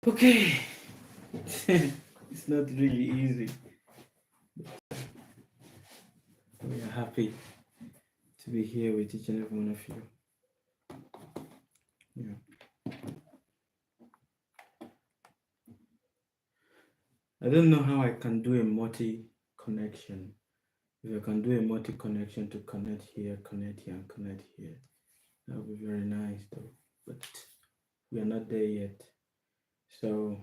Okay, it's not really easy. We are happy to be here with each and every one of you. Yeah. I don't know how I can do a multi connection. If I can do a multi connection to connect here, and connect here, that would be very nice though. But we are not there yet. So,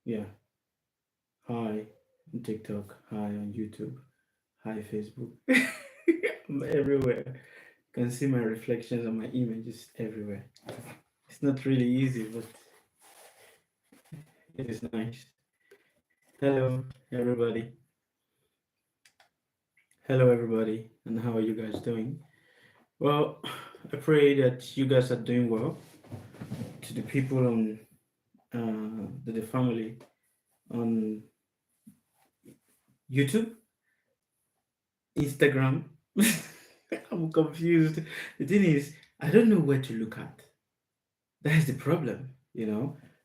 yeah. Hi on TikTok. Hi on YouTube. Hi Facebook. I'm everywhere. You can see my reflections and my images everywhere. It's not really easy, but it is nice. Hello, everybody. Hello, everybody. And how are you guys doing? Well, I pray that you guys are doing well. To the people on the family on YouTube, Instagram. I'm confused. The thing is, I don't know where to look at. That's the problem,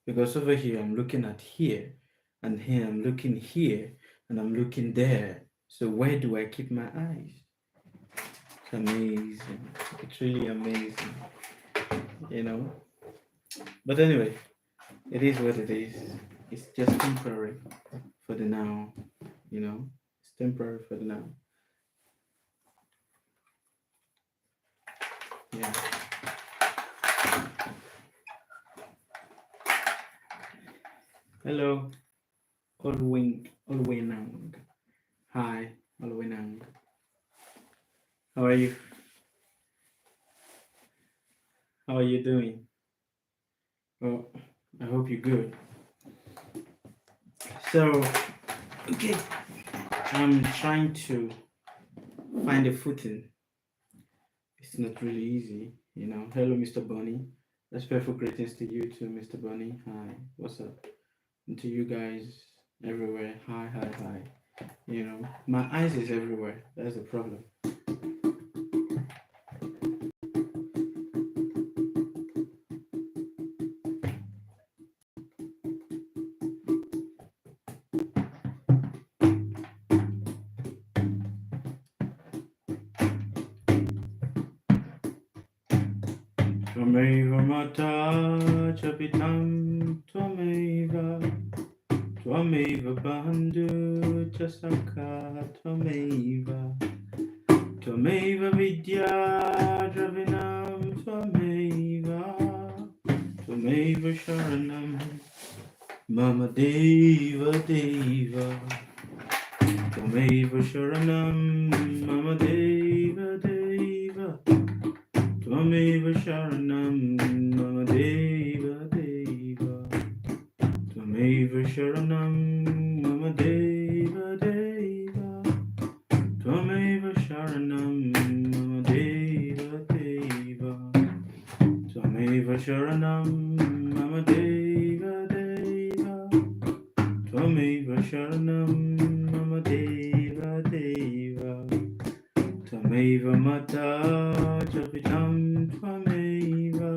because over here I'm looking at here, and here I'm looking here, and I'm looking there. So where do I keep my eyes? It's amazing. It's really amazing, you know. But anyway, it is what it is. It's just temporary for the now. It's temporary for the now. Yeah. Hello, Olwenang. Hi, Olwenang. How are you? How are you doing? Well, I hope you're good. So, okay, I'm trying to find a footing. It's not really easy. Hello, Mr. Bunny. Respectful greetings to you too, Mr. Bunny. Hi, what's up? And to you guys everywhere. Hi, hi, hi. My eyes is everywhere. That's the problem. Twameva mata chapitam twameva Twameva bandhu chasaka Twameva Twameva vidya dravinam Twameva sharanam mama deva deva Twameva sharanam mama deva deva Twameva sharanam mama deva deva Twameva sharanam mama deva deva Twameva sharanam mama deva deva Twameva sharanam mama deva deva Twameva sharanam mama deva deva Twameva mata chapitam Twameva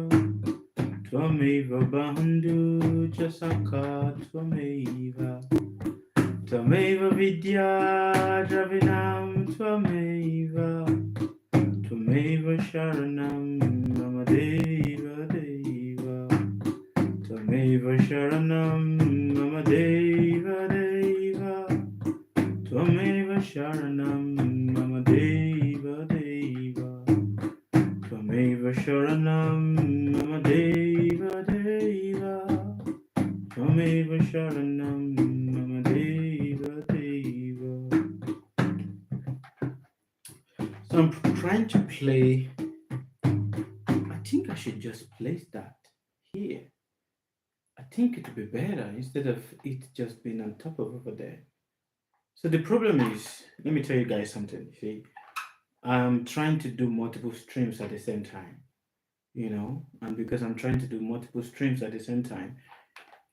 Twameva bandhu chasaka Twameva Twameva vidya dravinam Twameva Twameva sharanam mama deva deva Twameva sharanam mama deva deva Twameva sharanam mama deva deva Twameva sharanam mama deva deva Twameva sharanam mama deva deva. So I'm trying to play. I think I should just place that here. I think it would be better instead of it just being on top of over there. So the problem is, let me tell you guys something. See, I'm trying to do multiple streams at the same time, and because I'm trying to do multiple streams at the same time,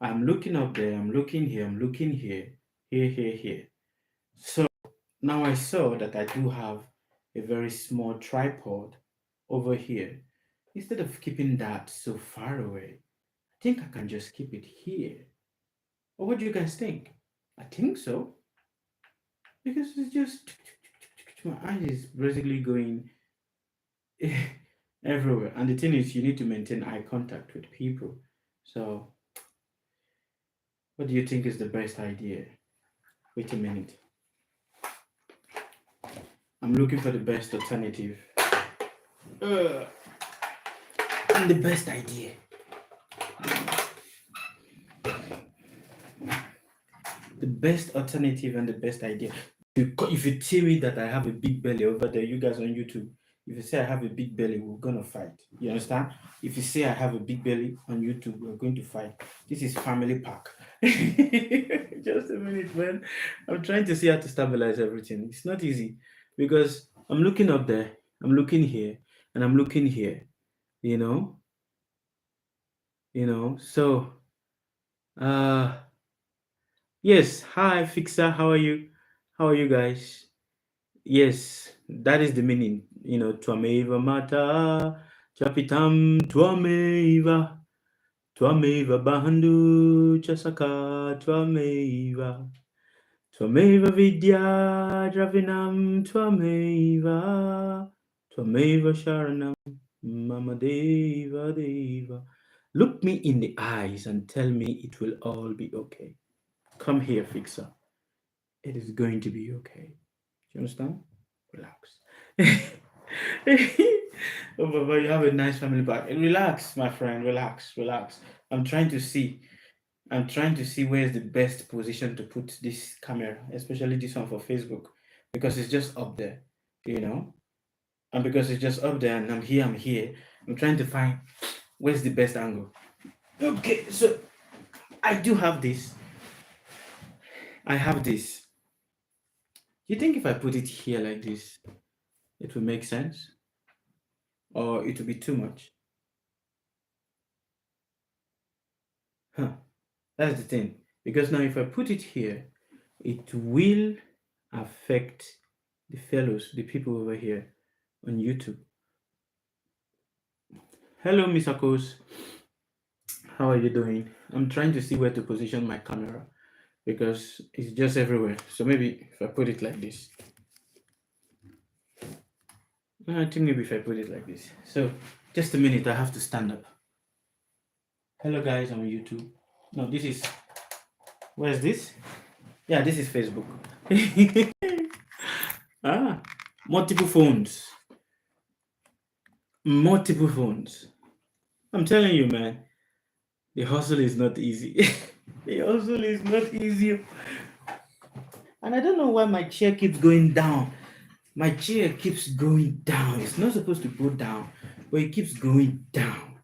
I'm looking up there, I'm looking here, I'm looking here, here. So now I saw that I do have a very small tripod over here. Instead of keeping that so far away, think I can just keep it here. Or what do you guys think? I think so. Because it's just my eyes is basically going everywhere. And the thing is, you need to maintain eye contact with people. So, what do you think is the best idea? Wait a minute. I'm looking for the best alternative. Uh, and the best idea. The best alternative and the best idea. If you tell me that I have a big belly over there, you guys on YouTube, if you say I have a big belly, we're gonna fight. You understand? If you say I have a big belly on YouTube, we're going to fight. This is family pack. Just a minute, man. I'm trying to see how to stabilize everything. It's not easy because I'm looking up there, I'm looking here, and I'm looking here. You know, So, uh, yes. Hi, Fixer. How are you? How are you guys? Yes, that is the meaning. Twameva mata, chapitam twameva bahandu chasaka, twameva vidya dravinam, twameva sharanam, mama deva. Look me in the eyes and tell me it will all be okay. Come here, Fixer. It is going to be okay. Do you understand? Relax. Oh, Baba, you have a nice family back. Relax, my friend. Relax, relax. I'm trying to see. I'm trying to see where's the best position to put this camera, especially this one for Facebook, because it's just up there, you know. And because it's just up there, and I'm here. I'm trying to find where's the best angle. Okay, so I do have this. I have this. You think if I put it here like this, it will make sense, or it will be too much? Huh. That's the thing. Because now if I put it here, it will affect the fellows, the people over here on YouTube. Hello, Miss Akos. How are you doing? I'm trying to see where to position my camera because it's just everywhere. So maybe if I put it like this. I think maybe if I put it like this. So just a minute, I have to stand up. Hello guys on YouTube. No, this is, where's this? Yeah, this is Facebook. Multiple phones. Multiple phones. I'm telling you, man, the hustle is not easy. The hustle is not easy. And I don't know why my chair keeps going down. My chair keeps going down. It's not supposed to go down, but it keeps going down.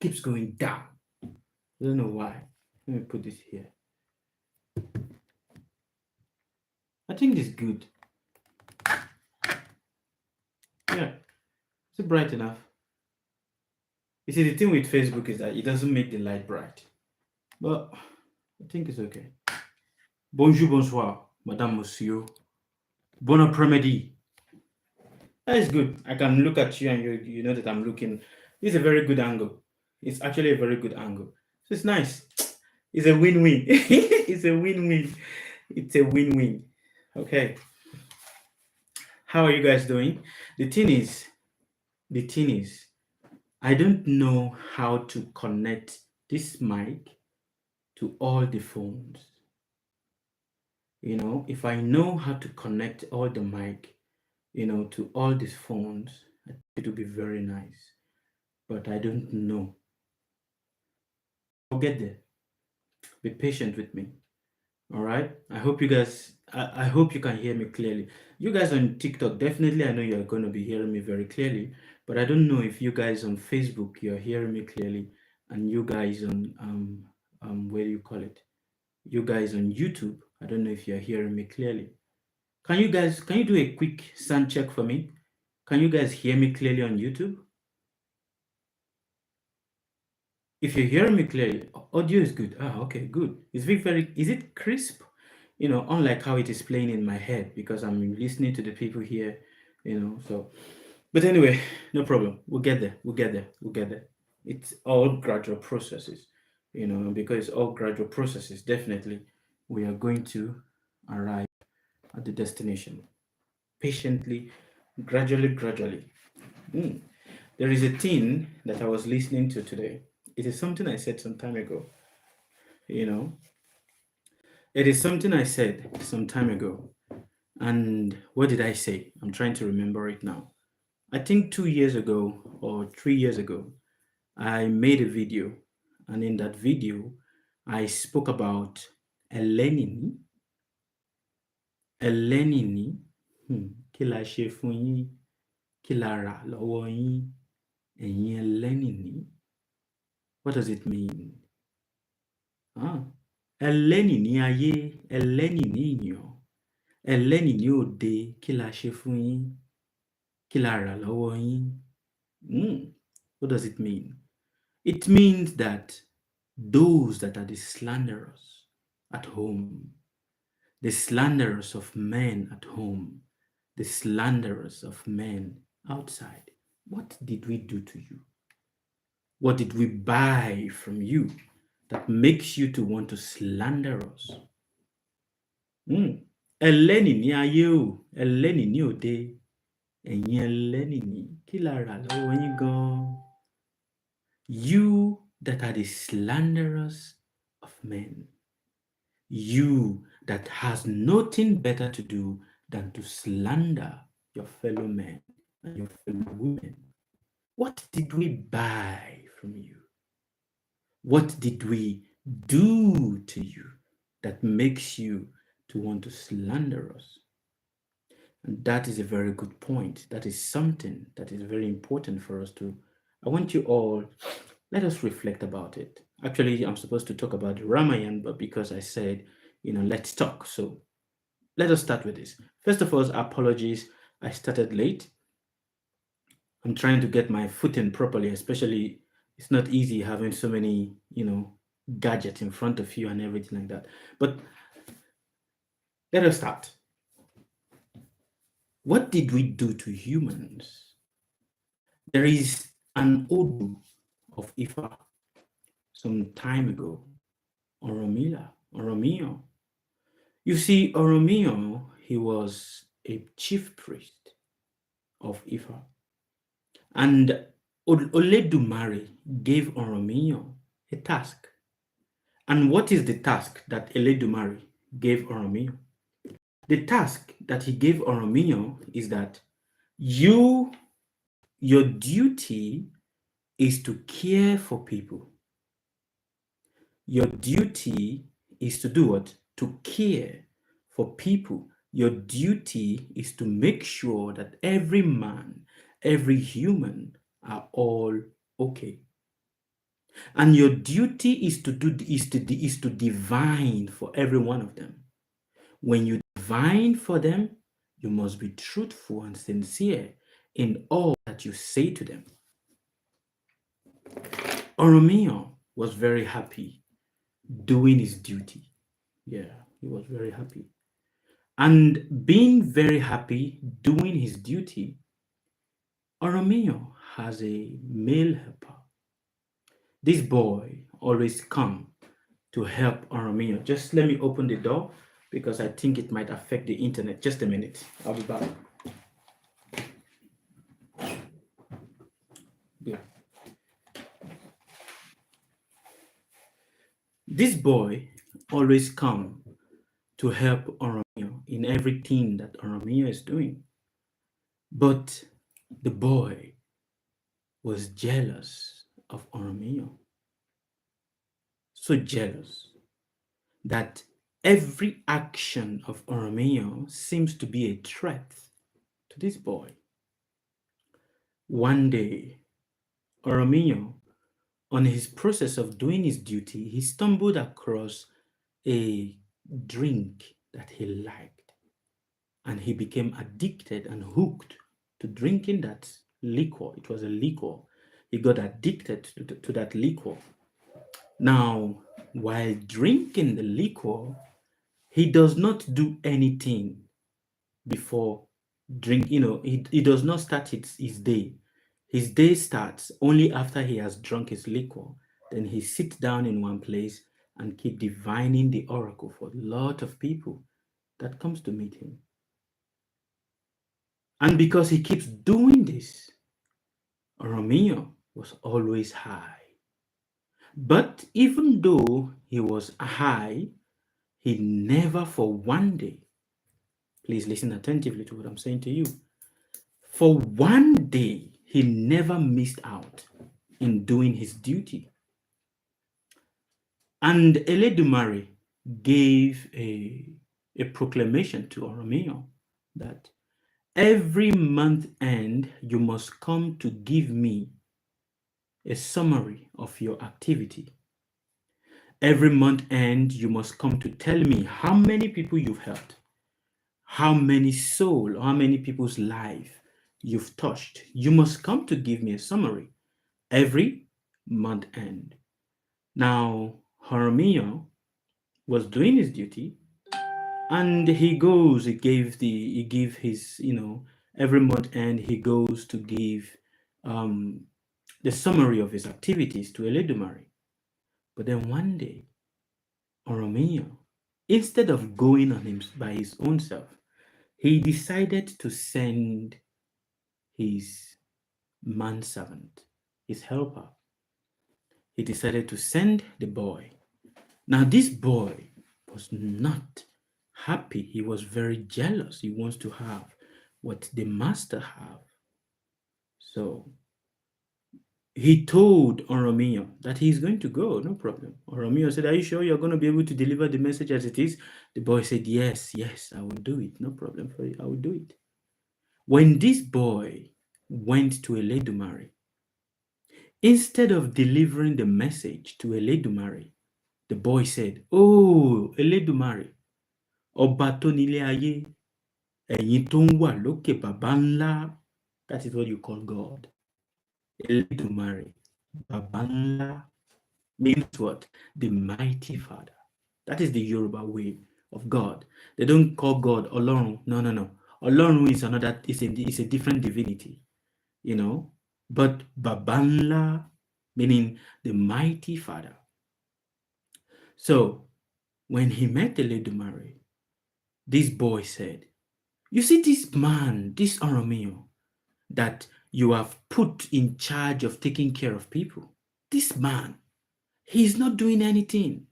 Keeps going down. I don't know why. Let me put this here. I think it's good. Yeah. Is it bright enough? You see, the thing with Facebook is that it doesn't make the light bright. But I think it's okay. Bonjour, bonsoir, Madame, Monsieur. Bon après-midi. That is good. I can look at you and you know that I'm looking. It's a very good angle. It's actually a very good angle. So it's nice. It's a win-win. It's a win-win. It's a win-win. Okay. How are you guys doing? The thing is, I don't know how to connect this mic to all the phones. If I know how to connect all the mic, to all these phones, it would be very nice. But I don't know. I'll get there. Be patient with me. All right. I hope you guys, I hope you can hear me clearly. You guys on TikTok, definitely I know you're going to be hearing me very clearly, but I don't know if you guys on Facebook, you're hearing me clearly, and you guys on, where do you call it? You guys on YouTube, I don't know if you're hearing me clearly. Can you do a quick sound check for me? Can you guys hear me clearly on YouTube? If you hear me clearly, audio is good. Okay, good. Is it crisp? Unlike how it is playing in my head because I'm listening to the people here, so. But anyway, no problem. We'll get there. It's all gradual processes, because all gradual processes, definitely we are going to arrive at the destination patiently, gradually. Mm. There is a thing that I was listening to today. It is something I said some time ago. You know, it is something I said some time ago. And what did I say? I'm trying to remember it now. I think 2 years ago or 3 years ago, I made a video. And in that video, I spoke about Elenini. Elenini. Kí la ṣe fún yín? Kí la rà lọ́wọ́ yín? Ẹ̀yin ẹlẹ́nìní. What does it mean? Ẹlẹ́nìní ayé, ẹlẹ́nìní ìyàn, ẹlẹ́nìní òde, kí la ṣe fún yín? Kí la rà lọ́wọ́ yín? What does it mean? It means that those that are the slanderers at home, the slanderers of men at home, the slanderers of men outside, what did we do to you? What did we buy from you that makes you to want to slander us? Ẹlẹ́nìní ayé o, ẹlẹ́nìní òde, ẹ̀yin ẹlẹ́nìní, kí la rà lọ́wọ́ yín gan-an? You that are the slanderers of men, you that has nothing better to do than to slander your fellow men and your fellow women. What did we buy from you? What did we do to you that makes you to want to slander us? And that is a very good point. That is something that is very important for us to. I want you all, let us reflect about it. Actually, I'm supposed to talk about the Ramayana, but because I said, let's talk. So let us start with this. First of all, apologies. I started late. I'm trying to get my footing properly, especially it's not easy having so many, gadgets in front of you and everything like that. But let us start. What did we do to humans? There is an Odu of Ifa some time ago, Oromio. You see, Oromio, he was a chief priest of Ifa. And Oledumare gave Oromio a task. And what is the task that Oledumare gave Oromio? The task that he gave Oromio is that your duty is to care for people. Your duty is to do what? To care for people. Your duty is to make sure that every man, every human are all okay. And your duty is to divine for every one of them. When you divine for them, you must be truthful and sincere in all that you say to them. Oromio was very happy doing his duty. Yeah, he was very happy. And being very happy doing his duty, Oromio has a male helper. This boy always come to help Oromio. Just let me open the door because I think it might affect the internet. Just a minute. I'll be back. Yeah. This boy always come to help Oromio in everything that Oromio is doing. But the boy was jealous of Oromio. So jealous that every action of Oromio seems to be a threat to this boy. One day, Oromio, on his process of doing his duty, he stumbled across a drink that he liked. And he became addicted and hooked to drinking that liquor. It was a liquor. He got addicted to that liquor. Now, while drinking the liquor, he does not do anything before drink. He does not start his day. His day starts only after he has drunk his liquor. Then he sits down in one place and keep divining the oracle for a lot of people that comes to meet him. And because he keeps doing this, Romeo was always high. But even though he was high, he never for one day, please listen attentively to what I'm saying to you. For one day, he never missed out in doing his duty. And Eledumare gave a proclamation to Oromio that every month end, you must come to give me a summary of your activity. Every month end, you must come to tell me how many people you've helped, how many soul, how many people's life you've touched. You must come to give me a summary every month end. Now, Horomio was doing his duty, and he gave his, every month end he goes to give the summary of his activities to Eledumare. But then one day, Oromio, instead of going on him by his own self, he decided to send his manservant, his helper. He decided to send the boy. Now, this boy was not happy. He was very jealous. He wants to have what the master have. So he told Oromio that he's going to go, no problem. Oromio said, are you sure you're going to be able to deliver the message as it is? The boy said, yes, I will do it. No problem for you. I will do it. When this boy went to Eledumare, instead of delivering the message to Eledumare, the boy said, oh, Eledumare, Ọba tó nílé ayé, ẹ̀yin tó ń wà lókè baba ńlá. That is what you call God. Eledumare, baba ńlá, means what? The mighty Father. That is the Yoruba way of God. They don't call God Ọlọ́run. No. Ọlọ́run is another, it's a different divinity, But baba ńlá, meaning the mighty Father. So when he met Eledumare, this boy said, you see this man, this Oromio, that you have put in charge of taking care of people. This man, he's not doing anything.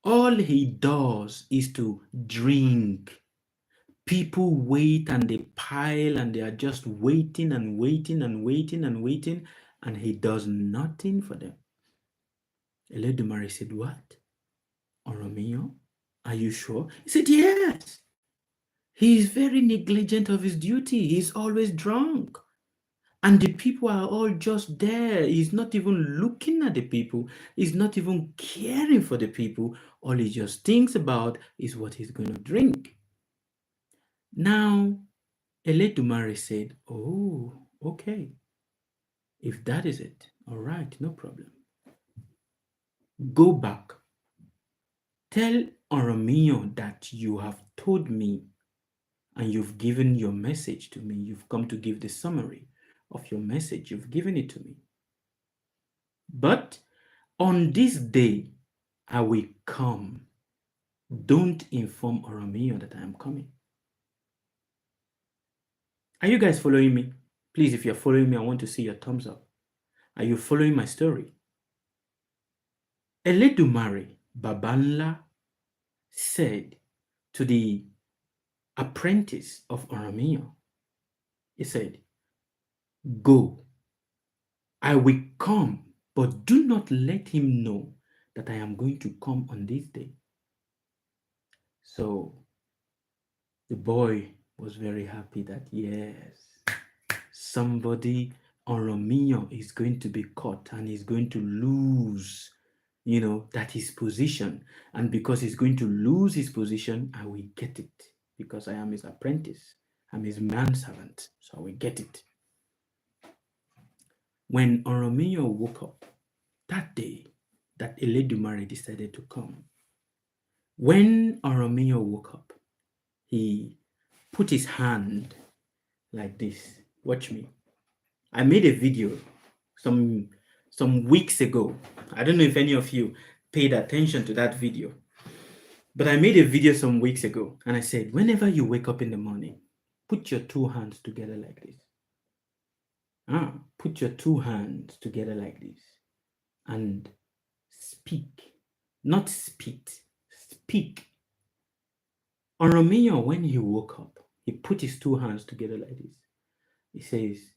All he does is to drink. People wait and they pile and they are just waiting and waiting and waiting and waiting, and he does nothing for them. Eledumare said, what? Oromio, are you sure? He said, yes. He is very negligent of his duty. He's always drunk. And the people are all just there. He's not even looking at the people. He's not even caring for the people. All he just thinks about is what he's going to drink. Now, Eledumare said, oh, okay. If that is it, all right, no problem. Go back. Tell Oromio that you have told me and you've given your message to me. You've come to give the summary of your message. You've given it to me. But on this day, I will come. Don't inform Oromio that I am coming. Are you guys following me? Please, if you're following me, I want to see your thumbs up. Are you following my story? Eledumare Babanla said to the apprentice of Oromio, he said, go. I will come, but do not let him know that I am going to come on this day. So the boy was very happy that, yes, somebody, Oromio, is going to be caught and he's going to lose, that his position. And because he's going to lose his position, I will get it because I am his apprentice. I'm his manservant, so I will get it. When Oromio woke up that day that Eledumare decided to come, when Oromio woke up, he put his hand like this. Watch me. I made a video some weeks ago. I don't know if any of you paid attention to that video, but I made a video some weeks ago, and I said, whenever you wake up in the morning, put your two hands together like this. Put your two hands together like this and speak, not spit, speak. Oromiyan, when he woke up, he put his two hands together like this. He says,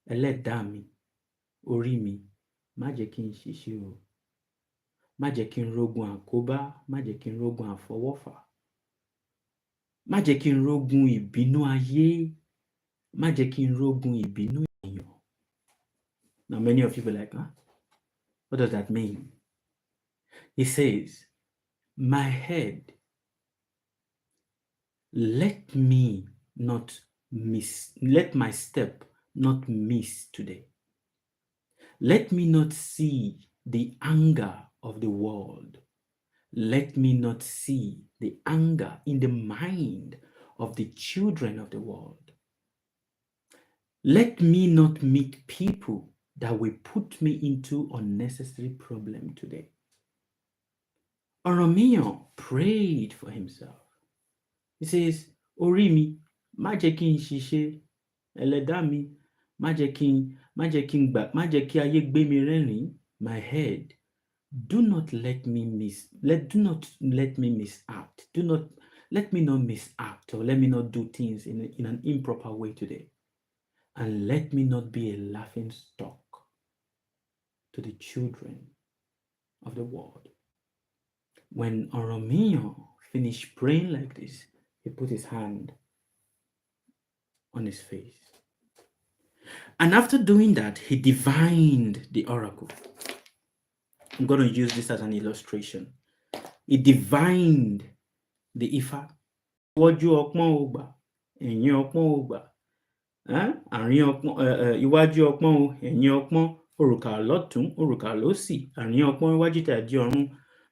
Ẹlẹ́dàá mi, orí mi, má jẹ́ kí n ṣìṣe o. Má jẹ́ kí n rógun àkóbá, má jẹ́ kí n rógun àfọwọ́fà. Má jẹ́ kí n rógun ìbínú ayé, má jẹ́ kí n rógun ìbínú èèyàn. Now many of you be like, huh? What does that mean? He says, my head, let my step not miss today. Let me not see the anger of the world. Let me not see the anger in the mind of the children of the world. Let me not meet people that will put me into unnecessary problem today. Oromiyan prayed for himself. He says, Orí mi, má jẹ́ kí n ṣìṣe, Ẹlẹ́dàá mi, má jẹ́ kí ayé gbé mi rẹ́rìn. My head, do not let me miss out. Let me not miss out, or let me not do things in an improper way today. And let me not be a laughing stock to the children of the world. When Oromiyan finished praying like this, he put his hand on his face. And after doing that, he divined the oracle. I'm going to use this as an illustration. He divined the Ifa. Iwájú ọpọ́n ò gbà, ẹ̀yìn ọpọ́n ò gbà. Àárín ọpọ́n, iwájú ọpọ́n o, ẹ̀yìn ọpọ́n, òrùka lọ́tún, òrùka lósì, àárín ọpọ́n iwájú tàdí ọ̀run.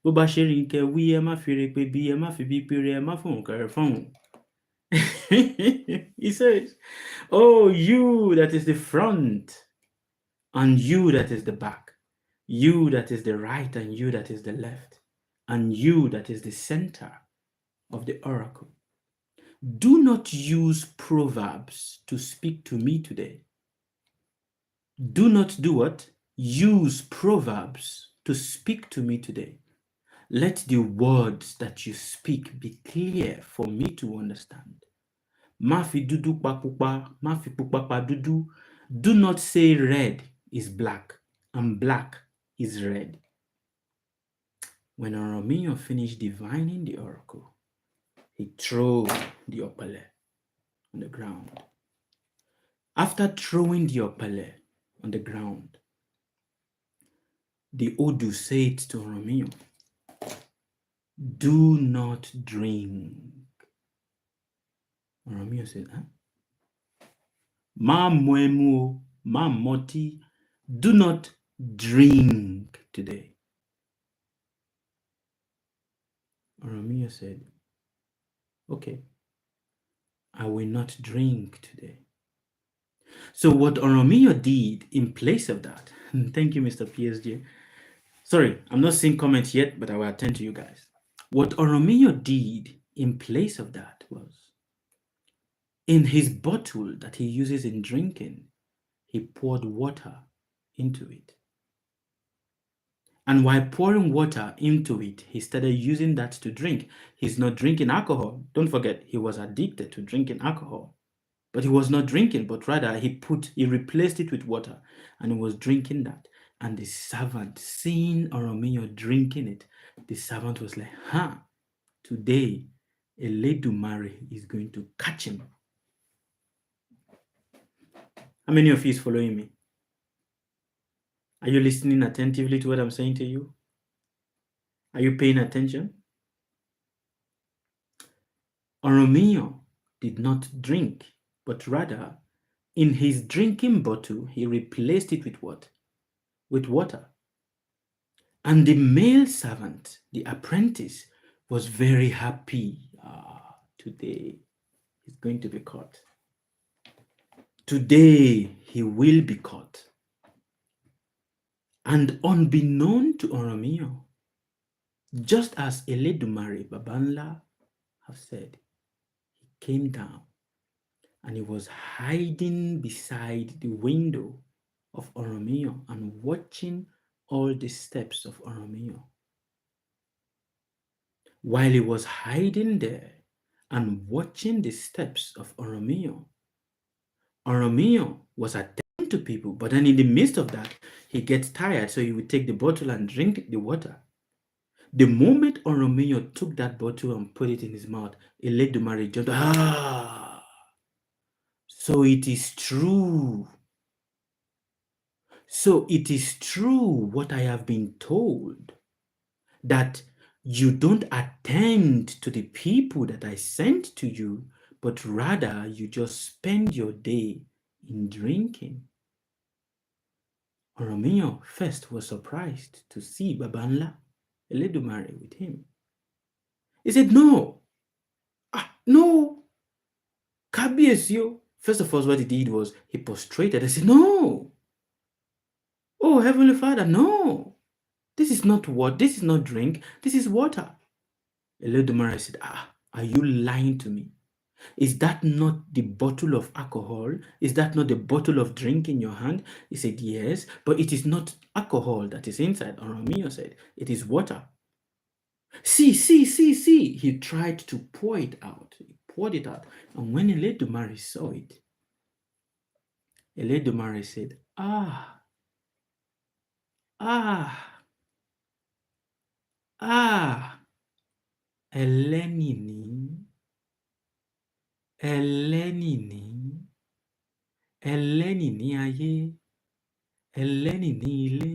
Bó bá ṣe rí nkẹ́ wí, ẹ má fi re pé bí, ẹ má fi bí péré, ẹ má fòun kẹrẹ fọ́hùn. He says, oh, you that is the front, and you that is the back, you that is the right, and you that is the left, and you that is the center of the oracle. Do not use proverbs to speak to me today. Do not do what? Use proverbs to speak to me today. Let the words that you speak be clear for me to understand. Má fi dúdú pa pupa, má fi pupa pa dúdú. Do not say red is black and black is red. When Oromiyan finished divining the oracle, he threw the opale on the ground. After throwing the opale on the ground, the Odu said to Oromiyan, do not drink. Oromiyan said, Ma muemu, ma moti, do not drink today. Oromiyan said, okay, I will not drink today. So what Oromiyan did in place of that, thank you, Mr. PSG. Sorry, I'm not seeing comments yet, but I will attend to you guys. What Oromiyan did in place of that was, in his bottle that he uses in drinking, he poured water into it. And while pouring water into it, he started using that to drink. He's not drinking alcohol. Don't forget, he was addicted to drinking alcohol. But he was not drinking, but rather he replaced it with water, and he was drinking that. And the servant, seeing Oromiyan drinking it, the servant was like, today Eledumare is going to catch him. How many of you is following me? Are you listening attentively to what I'm saying to you? Are you paying attention? Oromiyan did not drink, but rather, in his drinking bottle, he replaced it with what? With water. And the male servant, the apprentice, was very happy. Today he's going to be caught. Today he will be caught. And unbeknown to Oromio, just as Eledumare Babanla have said, he came down and he was hiding beside the window of Oromio and watching all the steps of Oromio. While he was hiding there and watching the steps of Oromio, Oromio was attending to people, but then in the midst of that, he gets tired, so he would take the bottle and drink the water. The moment Oromio took that bottle and put it in his mouth, Eledumare jumped. Ah, so it is true. So it is true what I have been told, that you don't attend to the people that I sent to you, but rather you just spend your day in drinking. Oromio first was surprised to see Babanla Eledumare with him. He said, no, no, Kabiesio. First of all, what he did was he prostrated. I said, no, oh Heavenly Father, no, this is not what, this is not drink, this is water. Eledumare said, are you lying to me? Is that not the bottle of alcohol? Is that not the bottle of drink in your hand? He said, yes, but it is not alcohol that is inside. Oromio said, it is water. See. He tried to pour it out. He poured it out. And when Eledumare saw it, Eledumare said, ẹlẹ́nìní, ẹlẹ́nìní, ẹlẹ́nìní ayé, ẹlẹ́nìní ilé,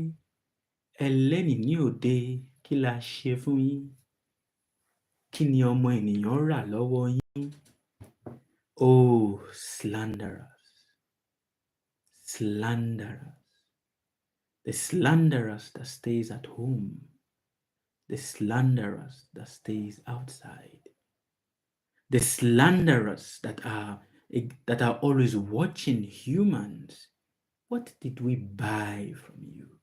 ẹlẹ́nìní òde, kí la ṣe fún yín? Kí ni ọmọ ènìyàn rà lọ́wọ́ yín? Oh, slanderers, slanderers, the slanderers that stays at home, the slanderers that stays outside, the slanderers that are always watching humans. What did we buy from you?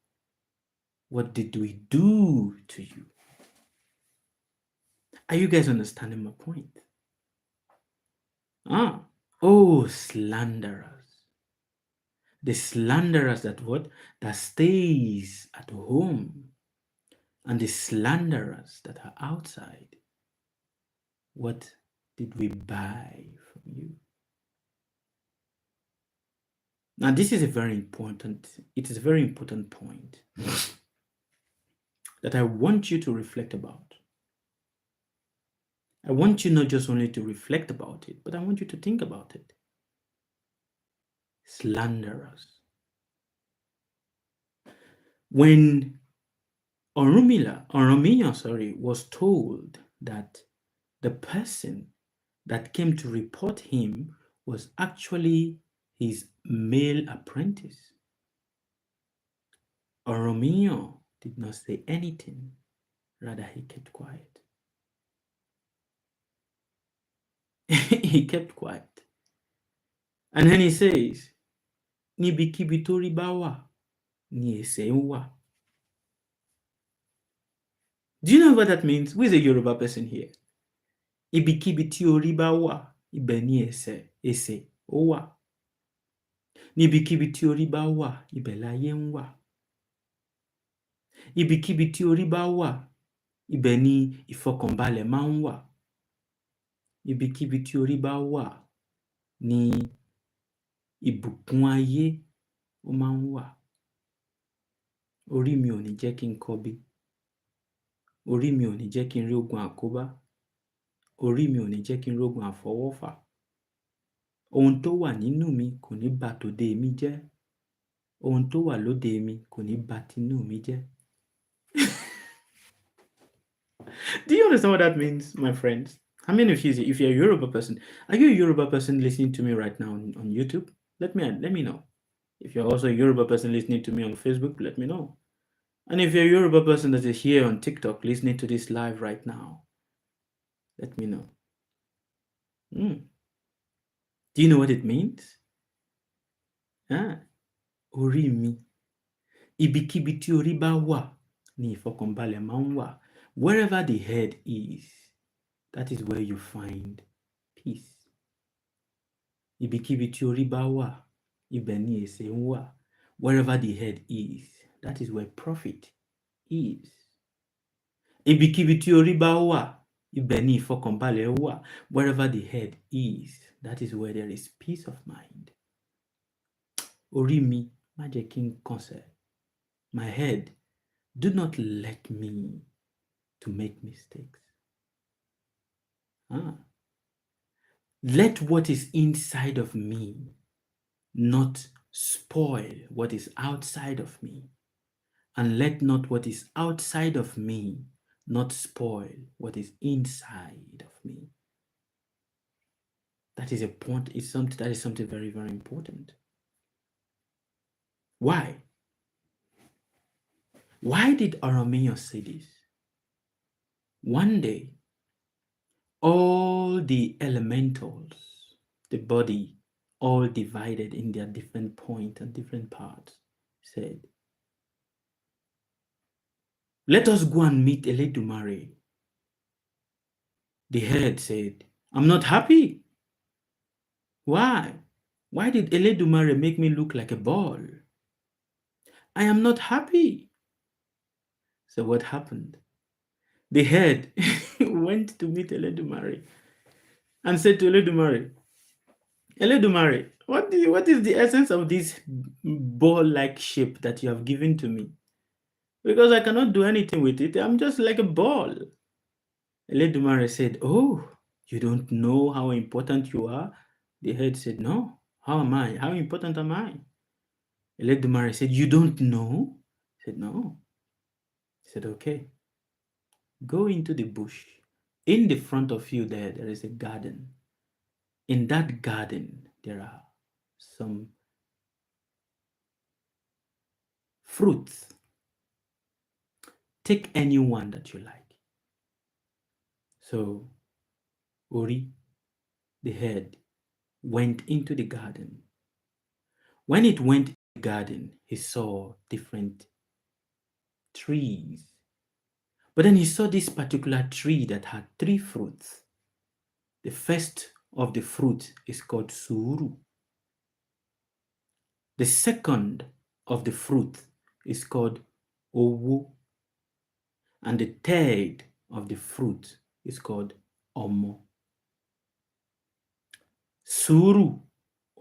What did we do to you? Are you guys understanding my point? Oh, slanderers. The slanderers that what? That stays at home. And the slanderers that are outside. What did we buy from you? Now, this is a very important point that I want you to reflect about. I want you not just only to reflect about it, but I want you to think about it. Slanderers. When Oromia was told that the person that came to report him was actually his male apprentice, Oromia did not say anything, rather he kept quiet. He kept quiet. And then he says, Níbikíbi tó rí bá wà, ni ẹsẹ̀ ń wà. Do you know what that means? Who is a Yoruba person here? Ibikíbi tí orí bá wà, ibẹ̀ ni ẹsẹ̀ ó wà. Níbikíbi tí orí bá wà, ibẹ̀ láyé ń wà. Ibikíbi tí orí bá wà, ibẹ̀ ni ìfọkànbalẹ̀ máa ń wà. Ibikíbi tí orí bá wà ni ìbùkún ayé ó máa ń wà. Orí mi ò ní jẹ́ kí n kọ́bí. Orí mi ò ní jẹ́ kí n rí ogun àkóbá. Orí mi ò ní jẹ́ kí n rí ogun àfọwọ́fà. Ohun tó wà nínú mi kò ní bà tòde mi jẹ́. Ohun tó wà lóde mi kò ní bà tinú mi jẹ́. Do you understand what that means, my friends? I mean, if you're a Yoruba person, are you a Yoruba person listening to me right now on YouTube? Let me know. If you're also a Yoruba person listening to me on Facebook, let me know. And if you're a Yoruba person that is here on TikTok listening to this live right now, let me know. Do you know what it means? Orí mi. Ibikíbi tí orí bá wà ni ìfọ̀kànbalẹ̀ máa ń wà. Wherever the head is, that is where you find peace. Ibikíbi tí orí bá wà, ibẹ̀ ni èsè ń wà. Wherever the head is, that is where profit is. Ibikíbi tí orí bá wà, ibẹ̀ ni ìfọ̀kànbalẹ̀ wà. Wherever the head is, that is where there is peace of mind. Orí mi, má jẹ́ kí n kọsẹ̀. My head, do not let me to make mistakes. Let what is inside of me not spoil what is outside of me. And let not what is outside of me not spoil what is inside of me. That is a point. That is something very, very important. Why? Why did Aramean say this? One day, all the elementals, the body, all divided in their different points and different parts, said, let us go and meet Eledumare. The head said, I'm not happy. Why? Why did Eledumare make me look like a ball? I am not happy. So what happened? The head went to meet Eledumare and said to Eledumare, Eledumare, what is the essence of this ball-like shape that you have given to me? Because I cannot do anything with it. I'm just like a ball. Eledumare said, oh, you don't know how important you are? The head said, no. How am I? How important am I? Eledumare said, you don't know? He said, no. He said, okay. Go into the bush. In the front of you there is a garden. In that garden, there are some fruits. Take any one that you like. So, Ori, the head, went into the garden. When it went into the garden, he saw different trees. But then he saw this particular tree that had 3 fruits. The first of the fruit is called suru. The second of the fruit is called owo. And the third of the fruit is called omo. Suru,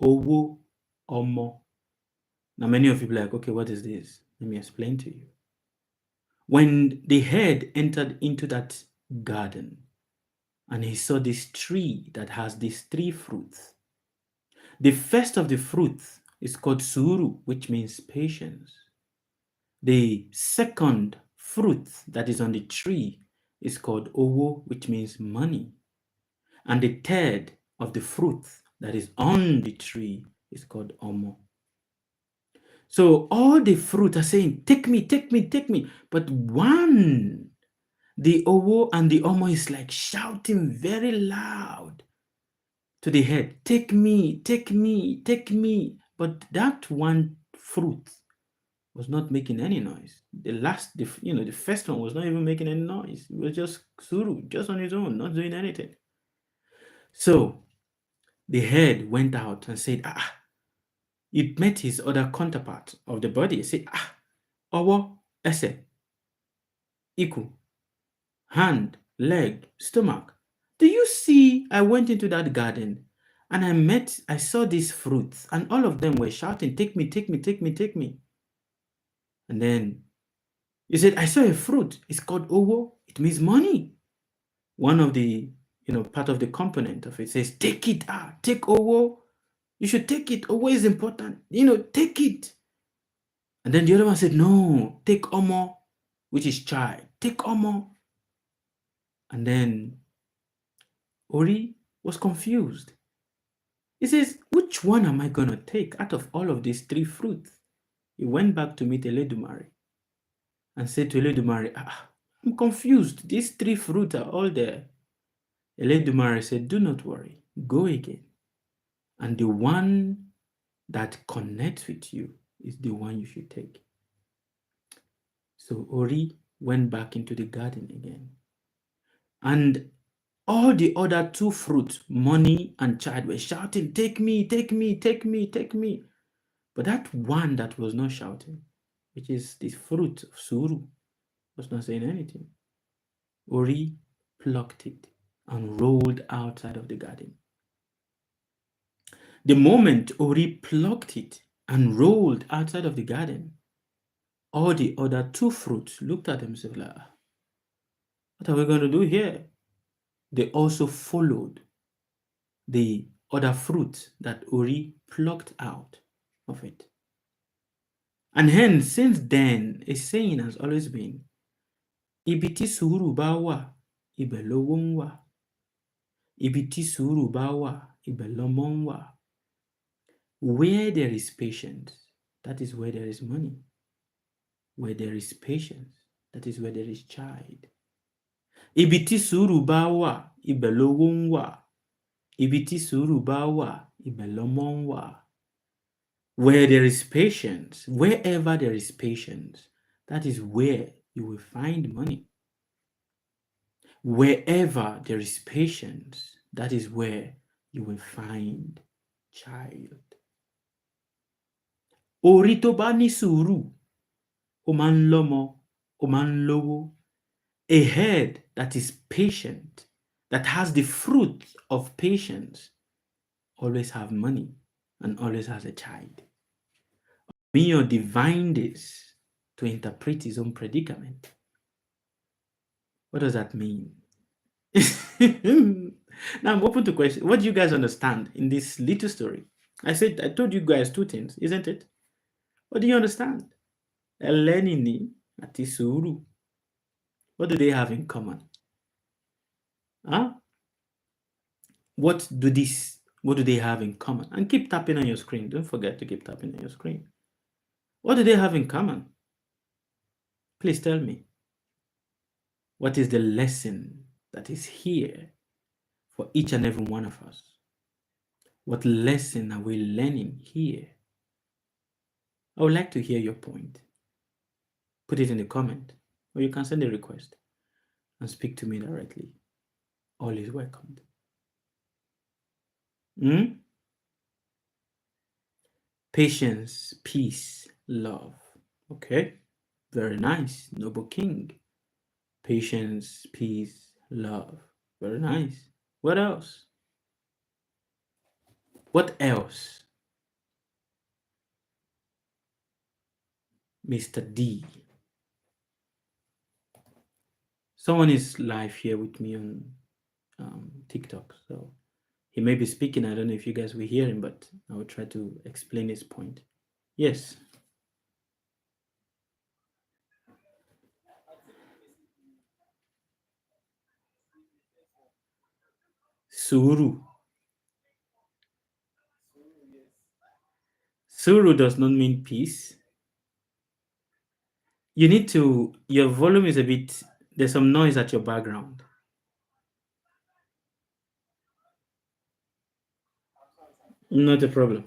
owo, omo. Now many of you be like, okay, what is this? Let me explain to you. When the head entered into that garden and he saw this tree that has these 3 fruits, the first of the fruits is called suru, which means patience. The second fruit that is on the tree is called owo, which means money. And the third of the fruit that is on the tree is called omo. So all the fruit are saying, take me, take me, take me. But one, the owo and the omo is like shouting very loud to the head, take me, take me, take me. But that one fruit was not making any noise. The first one was not even making any noise. It was just suru, just on his own, not doing anything. So the head went out and said, it met his other counterpart of the body. He said, owo, ese, iku, hand, leg, stomach. Do you see? I went into that garden and I saw these fruits, and all of them were shouting, take me, take me, take me, take me. And then he said, I saw a fruit. It's called owo. It means money. One of the, part of the component of it says, take it. Take owo. You should take it. Owo is important. Take it. And then the other one said, no, take omo, which is child. Take omo. And then Ori was confused. He says, which one am I going to take out of all of these 3 fruits? He went back to meet Eledumare and said to Eledumare, I'm confused. These 3 fruits are all there. Eledumare said, do not worry. Go again. And the one that connects with you is the one you should take. So Ori went back into the garden again. And all the other two fruits, money and child, were shouting, take me, take me, take me, take me. But that one that was not shouting, which is the fruit of Suru, was not saying anything. Ori plucked it and rolled outside of the garden. The moment Ori plucked it and rolled outside of the garden, all the other two fruits looked at themselves like, what are we going to do here? They also followed the other fruit that Ori plucked out of it. And hence, since then, a saying has always been, ibi tí sùúrù bá wà, ibẹ̀ lówó ń wà. Ibi tí sùúrù bá wà, ibẹ̀ lọmọ ń wà. Where there is patience, that is where there is money. Where there is patience, that is where there is child. Ibi tí sùúrù bá wà, ibẹ̀ lówó ń wà. Ibi tí sùúrù bá wà, ibẹ̀ lọmọ ń wà. Where there is patience, wherever there is patience, that is where you will find money. Wherever there is patience, that is where you will find child. Orí tó bá ní sùúrù, ó máa ń lọ́mọ, ó máa ń lówó. A head that is patient, that has the fruit of patience, always have money and always has a child. Mio divined this to interpret his own predicament. What does that mean? Now I'm open to question. What do you guys understand in this little story? I told you guys two things, isn't it? What do you understand? Elenini àti sùúrù. What do they have in common? Huh? What do they have in common? And keep tapping on your screen. Don't forget to keep tapping on your screen. What do they have in common? Please tell me. What is the lesson that is here for each and every one of us? What lesson are we learning here? I would like to hear your point. Put it in the comment, or you can send a request and speak to me directly. All is welcomed. Patience, peace, love. Okay, very nice. Noble King. Patience, peace, love. Very nice. What else? What else? Mr. D. Someone is live here with me on TikTok, so he may be speaking. I don't know if you guys will hear him, but I will try to explain his point. Yes. Suru. Suru does not mean peace. You need to, your volume is a bit, there's some noise at your background. Not a problem.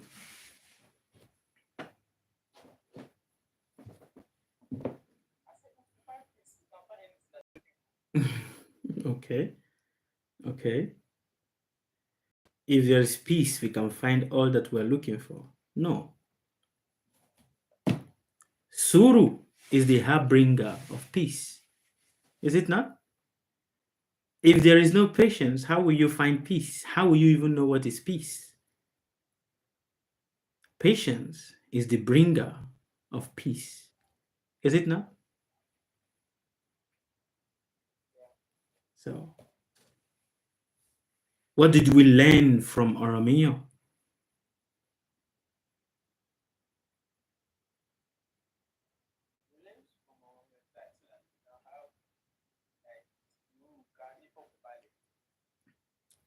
Okay. Okay. If there is peace, we can find all that we're looking for. No. Suru is the harbinger of peace. Is it not? If there is no patience, how will you find peace? How will you even know what is peace? Patience is the bringer of peace. Is it not? So, what did we learn from Oromio?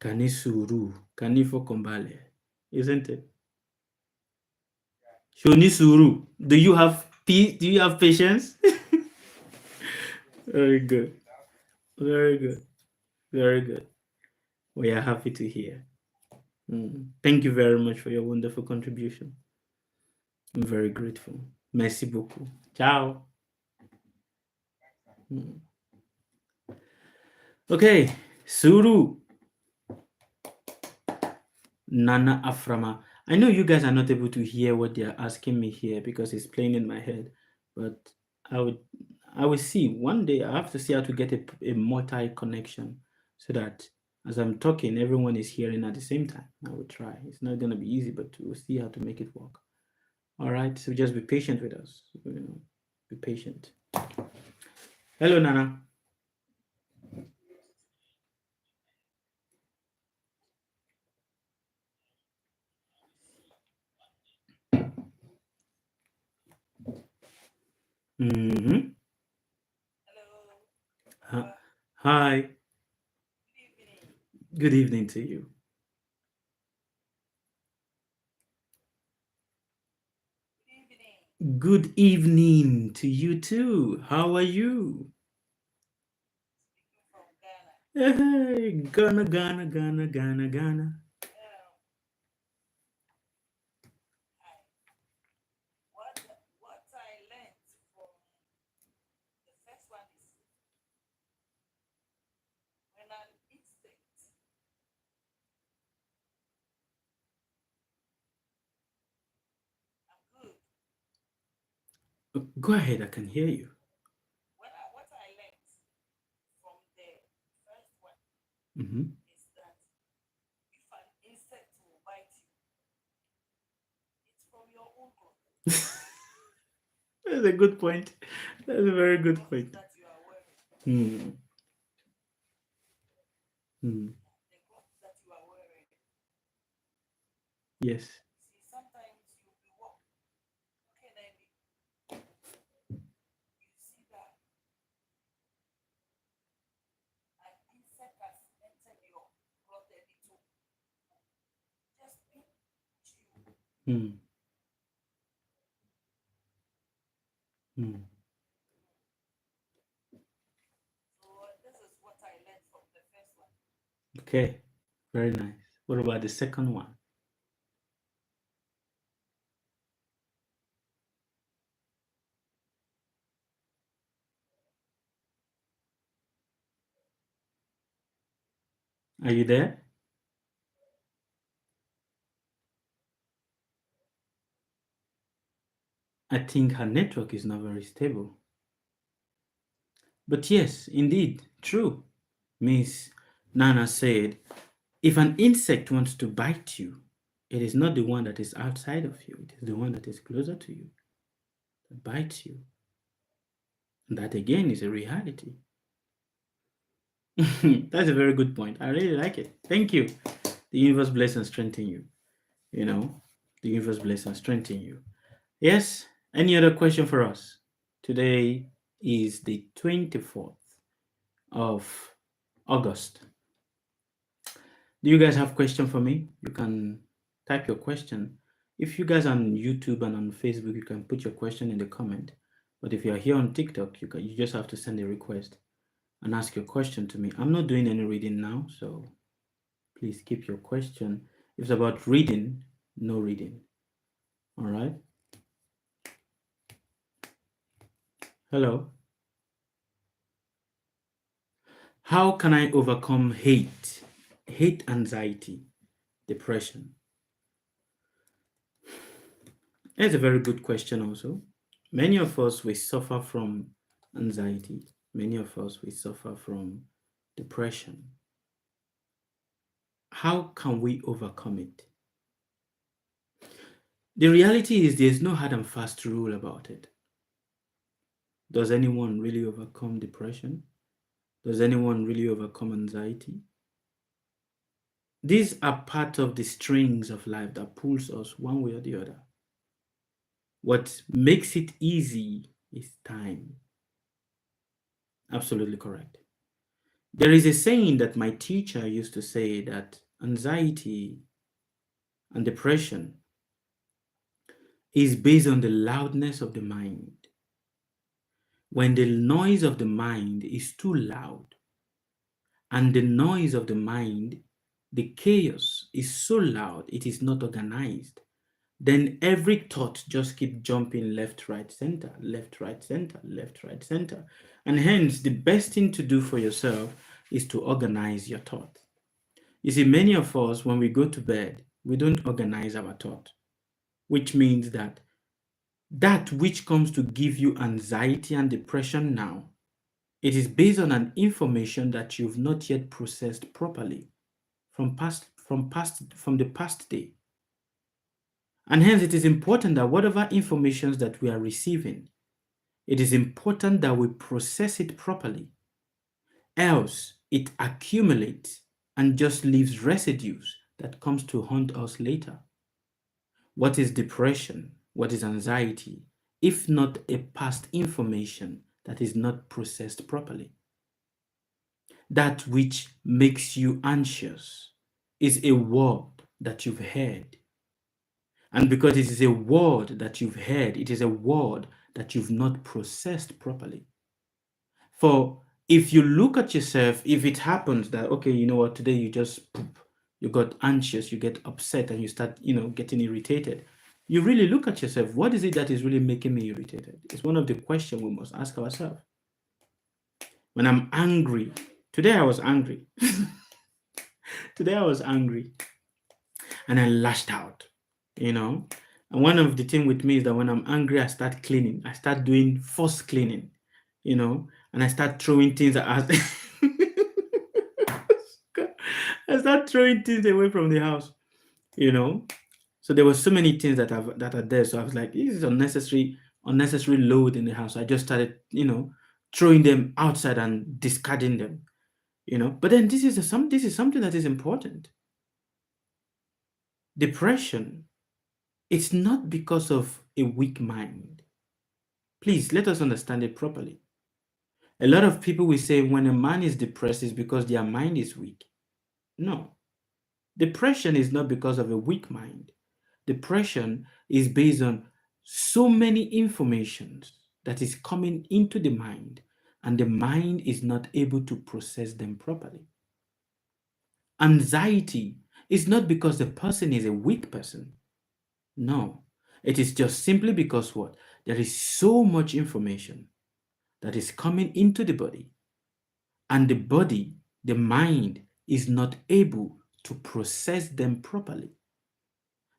Kanisuru, Kanifo Kombale, isn't it? Shonisuru, do you have peace? Do you have patience? Very good. Very good. Very good. We are happy to hear. Thank you very much for your wonderful contribution. I'm very grateful. Merci beaucoup. Ciao. Mm. Okay, Suru. Nana Aframa. I know you guys are not able to hear what they are asking me here because it's playing in my head, but I would I will see one day. I have to see how to get a multi connection so that as I'm talking, everyone is hearing at the same time. I will try. It's not gonna be easy, but we'll see how to make it work. All right. So just be patient with us. Be patient. Hello, Nana. Mm-hmm. Hi. Good evening to you. Good evening to you too. How are you? Hey, Ghana, Ghana, Ghana, Ghana, Ghana. Go ahead, I can hear you. Mm-hmm. That's a good point. That's a very good point. Hmm. Hmm. Yes. Hmm. Hmm. Okay. Very nice. What about the second one? Are you there? I think her network is not very stable. But yes, indeed, true. Miss Nana said, if an insect wants to bite you, it is not the one that is outside of you, it is the one that is closer to you that bites you. And that again is a reality. That's a very good point. I really like it. Thank you. The universe bless and strengthen you. You know, the universe bless and strengthen you. Yes. Any other question for us? Today is the 24th of August. Do you guys have question for me? You can type your question. If you guys are on YouTube and on Facebook, you can put your question in the comment. But if you are here on TikTok, you just have to send a request and ask your question to me. I'm not doing any reading now, so please keep your question. If it's about reading, no reading. All right. Hello. How can I overcome hate anxiety, depression? That's a very good question also. Many of us, we suffer from anxiety. Many of us, we suffer from depression. How can we overcome it? The reality is there's no hard and fast rule about it. Does anyone really overcome depression? Does anyone really overcome anxiety? These are part of the strings of life that pulls us one way or the other. What makes it easy is time. Absolutely correct. There is a saying that my teacher used to say that anxiety and depression is based on the loudness of the mind. When the noise of the mind is too loud and the noise of the mind, the chaos is so loud, it is not organized. then every thought just keep jumping left, right, center, left, right, center, left, right, center. And hence, the best thing to do for yourself is to organize your thought. You see, many of us, when we go to bed, we don't organize our thought, which means that which comes to give you anxiety and depression now, it is based on an information that you've not yet processed properly from the past day. And hence it is important that whatever information that we are receiving, it is important that we process it properly. Else it accumulates and just leaves residues that comes to haunt us later. What is depression? What is anxiety? If not a past information that is not processed properly. That which makes you anxious is a word that you've heard. And because it is a word that you've heard, it is a word that you've not processed properly. For if you look at yourself, if it happens that, okay, you know what, today you just poop, you got anxious, you get upset, and you start, getting irritated. You really look at yourself, what is it that is really making me irritated? It's one of the questions we must ask ourselves. When I'm angry, today I was angry. Today I was angry and I lashed out, And one of the thing with me is that when I'm angry, I start cleaning. I start doing force cleaning, and I start throwing things at I start throwing things away from the house, So there were so many things that are there. So I was like, this is unnecessary load in the house. I just started, throwing them outside and discarding them, But then this is something that is important. Depression, it's not because of a weak mind. Please, let us understand it properly. A lot of people will say when a man is depressed, it's because their mind is weak. No. Depression is not because of a weak mind. Depression is based on so many informations that is coming into the mind, and the mind is not able to process them properly. Anxiety is not because the person is a weak person. No, it is just simply because what? There is so much information that is coming into the body, and the body, the mind, is not able to process them properly.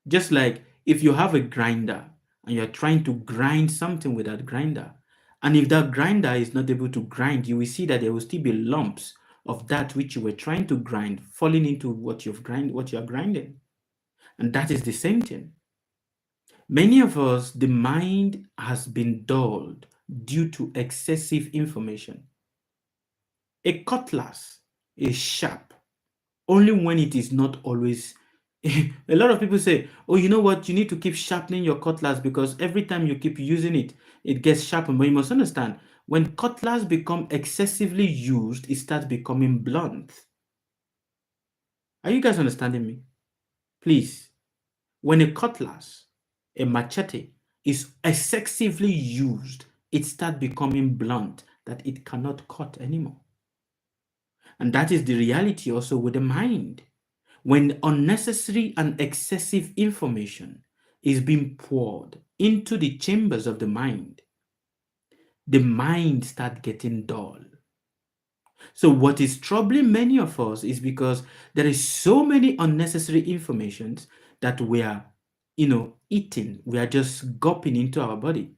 Just like if you have a grinder and you're trying to grind something with that grinder, and if that grinder is not able to grind, you will see that there will still be lumps of that which you were trying to grind falling into what you are grinding. And that is the same thing. Many of us, the mind has been dulled due to excessive information. A cutlass is sharp only when it is not always. A lot of people say, oh, you know what? You need to keep sharpening your cutlass because every time you keep using it, it gets sharpened. But you must understand, when cutlass become excessively used, it starts becoming blunt. Are you guys understanding me? Please, when a cutlass, a machete, is excessively used, it starts becoming blunt, that it cannot cut anymore. And that is the reality also with the mind. When unnecessary and excessive information is being poured into the chambers of the mind starts getting dull. So what is troubling many of us is because there is so many unnecessary informations that we are, eating. We are just gulping into our body.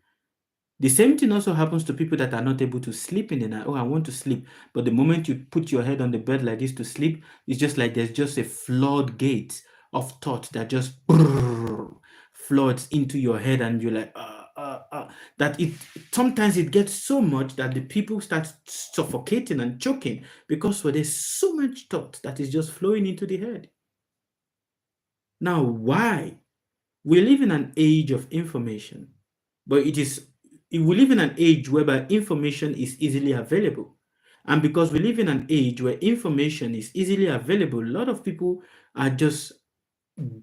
The same thing also happens to people that are not able to sleep in the night. Oh, I want to sleep. But the moment you put your head on the bed like this to sleep, it's just like there's just a floodgate of thought that just floods into your head, and you're like, that it sometimes it gets so much that the people start suffocating and choking because there's so much thought that is just flowing into the head. Now, why? We live in an age of information, but we live in an age whereby information is easily available. And because we live in an age where information is easily available, a lot of people are just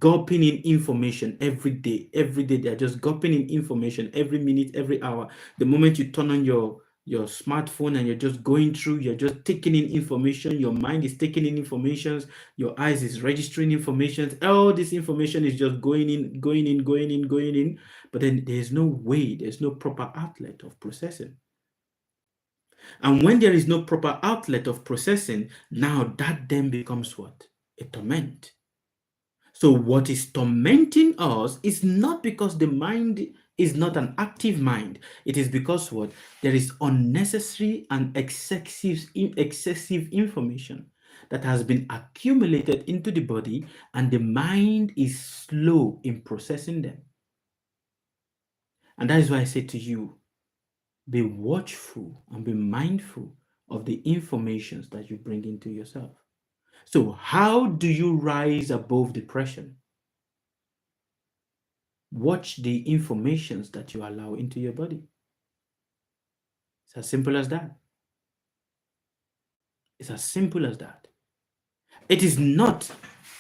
gulping in information every day. Every day, they're just gulping in information every minute, every hour. The moment you turn on your your smartphone and you're just going through, you're just taking in information, your mind is taking in information, your eyes is registering information, all this information is just going in, going in, going in, going in, but then there's no way, there's no proper outlet of processing. And when there is no proper outlet of processing, now that then becomes what? A torment. So what is tormenting us is not because the mind is not an active mind. It is because what? There is unnecessary and excessive information that has been accumulated into the body, and the mind is slow in processing them. And that is why I say to you, be watchful and be mindful of the informations that you bring into yourself. So how do you rise above depression? Watch the informations that you allow into your body. It's as simple as that. It's as simple as that. It is not,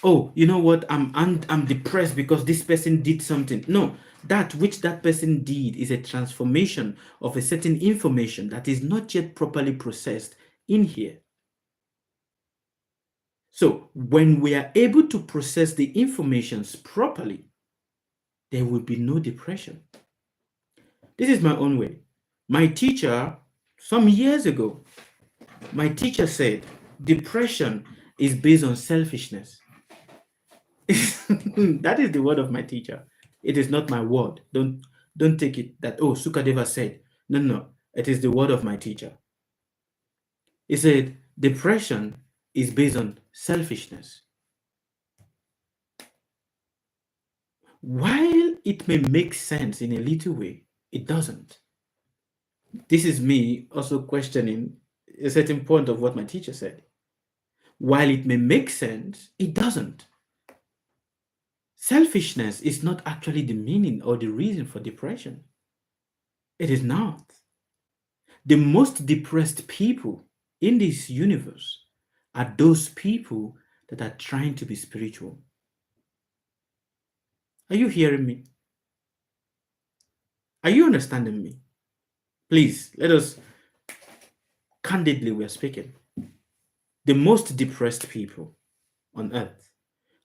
oh, you know what, I'm depressed because this person did something. No, that which that person did is a transformation of a certain information that is not yet properly processed in here. So when we are able to process the informations properly, there will be no depression. This is my own way. My teacher, some years ago, my teacher said, depression is based on selfishness. That is the word of my teacher. It is not my word. Don't take it that, oh, Sukadeva said. No, no, it is the word of my teacher. He said, depression is based on selfishness. While it may make sense in a little way, it doesn't. This is me also questioning a certain point of what my teacher said. While it may make sense, it doesn't. Selfishness is not actually the meaning or the reason for depression. It is not. The most depressed people in this universe are those people that are trying to be spiritual. Are you hearing me? Are you understanding me? Please, let us candidly, we're speaking. The most depressed people on earth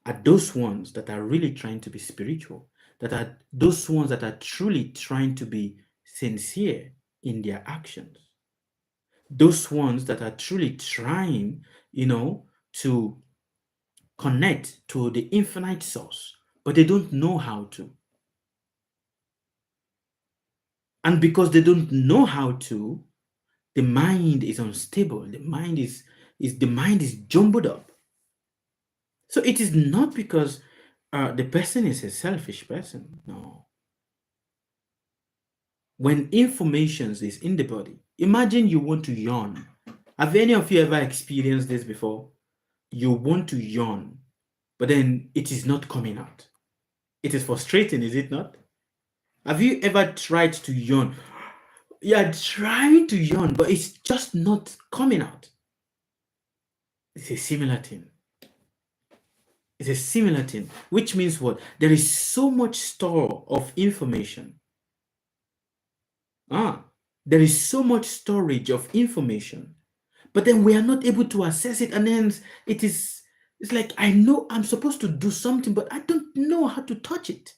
are those ones that are really trying to be spiritual, that are those ones that are truly trying to be sincere in their actions. Those ones that are truly trying, to connect to the infinite source, but they don't know how to. And because they don't know how to, the mind is unstable. The mind is jumbled up. So it is not because the person is a selfish person. No. When information is in the body, imagine you want to yawn. Have any of you ever experienced this before? You want to yawn, but then it is not coming out. It is frustrating, is it not? Have you ever tried to yawn? You're trying to yawn, but it's just not coming out. It's a similar thing. It's a similar thing, which means what? There is so much store of information. There is so much storage of information, but then we are not able to access it, and then it's like, I know I'm supposed to do something, but I don't know how to touch it.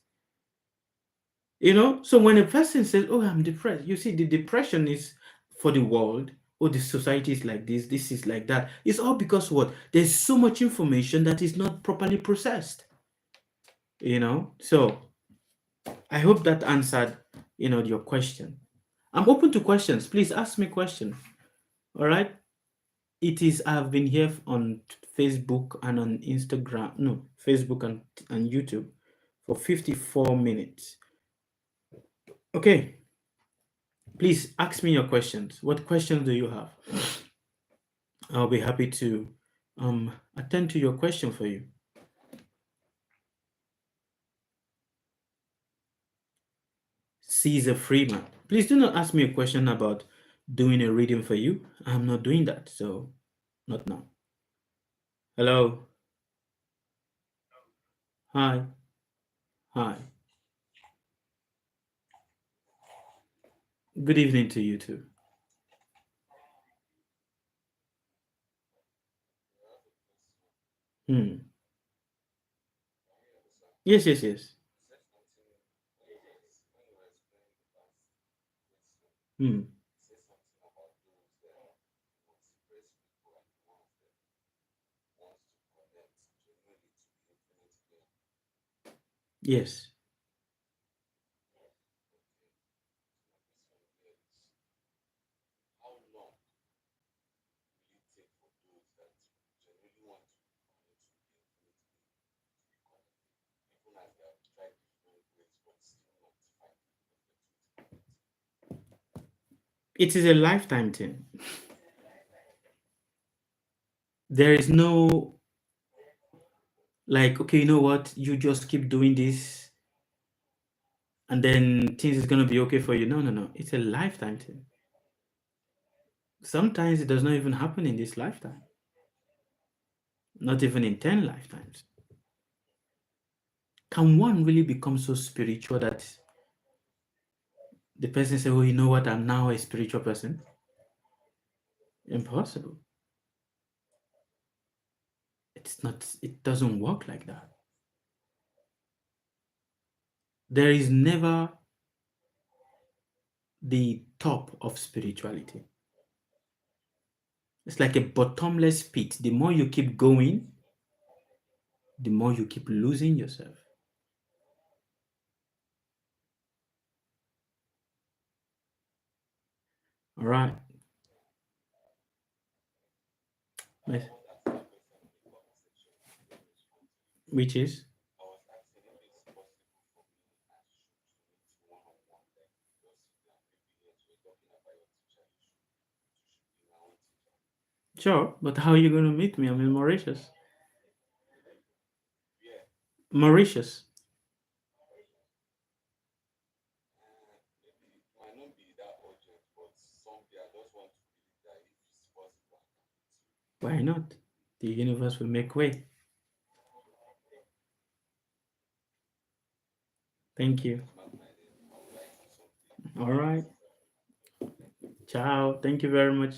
So when a person says, oh, I'm depressed, you see, the depression is for the world, or the society is like this is like that. It's all because what? There's so much information that is not properly processed. So I hope that answered your question. I'm open to questions. Please ask me questions. All right. I've been here on Facebook and on Instagram, no, Facebook and YouTube for 54 minutes. Okay. Please ask me your questions. What questions do you have? I'll be happy to attend to your question for you. Caesar Freeman. Please do not ask me a question about doing a reading for you. I'm not doing that, so not now. Hello. Hi. Hi. Good evening to you too. Hmm. Yes, yes, yes. Hmm. Yes. It is a lifetime thing. There is no, like, okay, you know what? You just keep doing this and then things is gonna be okay for you. No, no, no. It's a lifetime thing. Sometimes it does not even happen in this lifetime. Not even in 10 lifetimes. Can one really become so spiritual that the person say, oh, you know what? I'm now a spiritual person? Impossible. It's not, it doesn't work like that. There is never the top of spirituality. It's like a bottomless pit. The more you keep going, the more you keep losing yourself. All right. Yes. Which is? Sure, but how are you going to meet me? I'm in Mauritius. Mauritius. Why not? The universe will make way. Thank you. All right. Ciao. Thank you very much.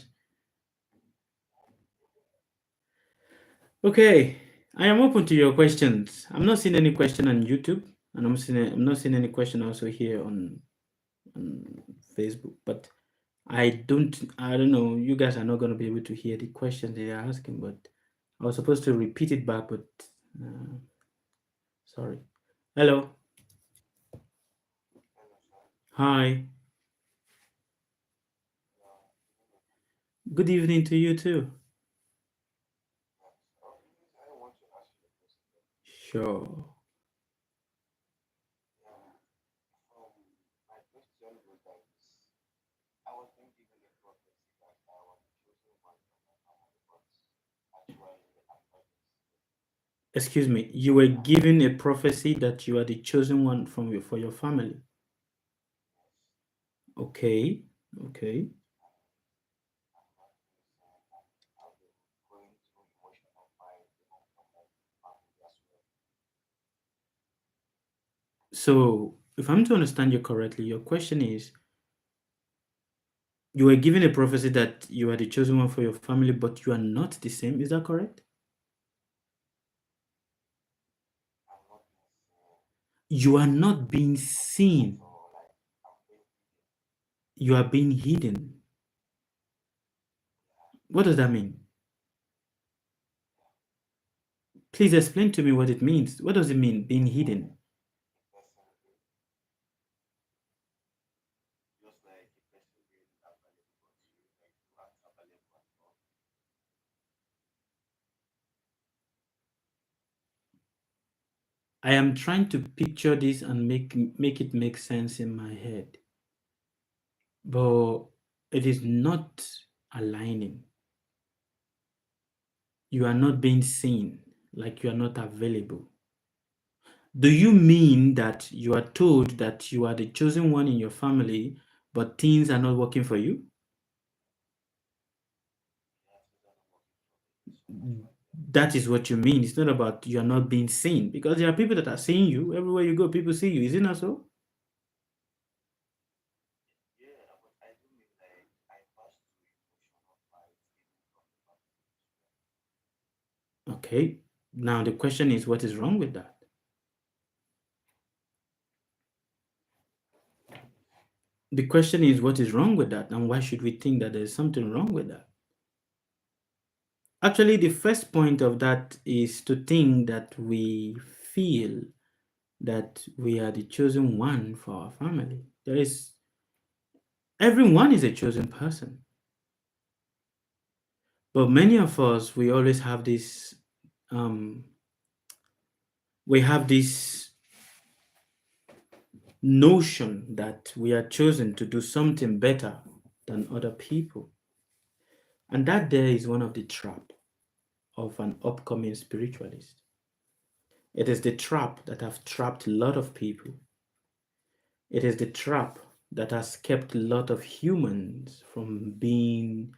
Okay. I am open to your questions. I'm not seeing any question on YouTube, and I'm not seeing any question also here on Facebook. But I don't know. You guys are not going to be able to hear the questions they are asking, but I was supposed to repeat it back, but uh, sorry. Hello. Hi. Good evening to you too. Sure. Excuse me. You were given a prophecy that you are the chosen one for your family. Okay. Okay. So, if I'm to understand you correctly, your question is you were given a prophecy that you are the chosen one for your family, but you are not the same. Is that correct? You are not being seen. You are being hidden. What does that mean? Please explain to me what it means. What does it mean, being hidden? I am trying to picture this and make it make sense in my head, but it is not aligning. You are not being seen, like you are not available. Do you mean that you are told that you are the chosen one in your family, but things are not working for you? That is what you mean. It's not about you are not being seen because there are people that are seeing you everywhere you go. People see you. Is it not so? Okay. Now, the question is, what is wrong with that? The question is, what is wrong with that? And why should we think that there's something wrong with that? Actually, the first point of that is to think that we feel that we are the chosen one for our family. Everyone is a chosen person. But many of us, we always have this, we have this notion that we are chosen to do something better than other people. And that there is one of the trap of an upcoming spiritualist. It is the trap that have trapped a lot of people. It is the trap that has kept a lot of humans from being,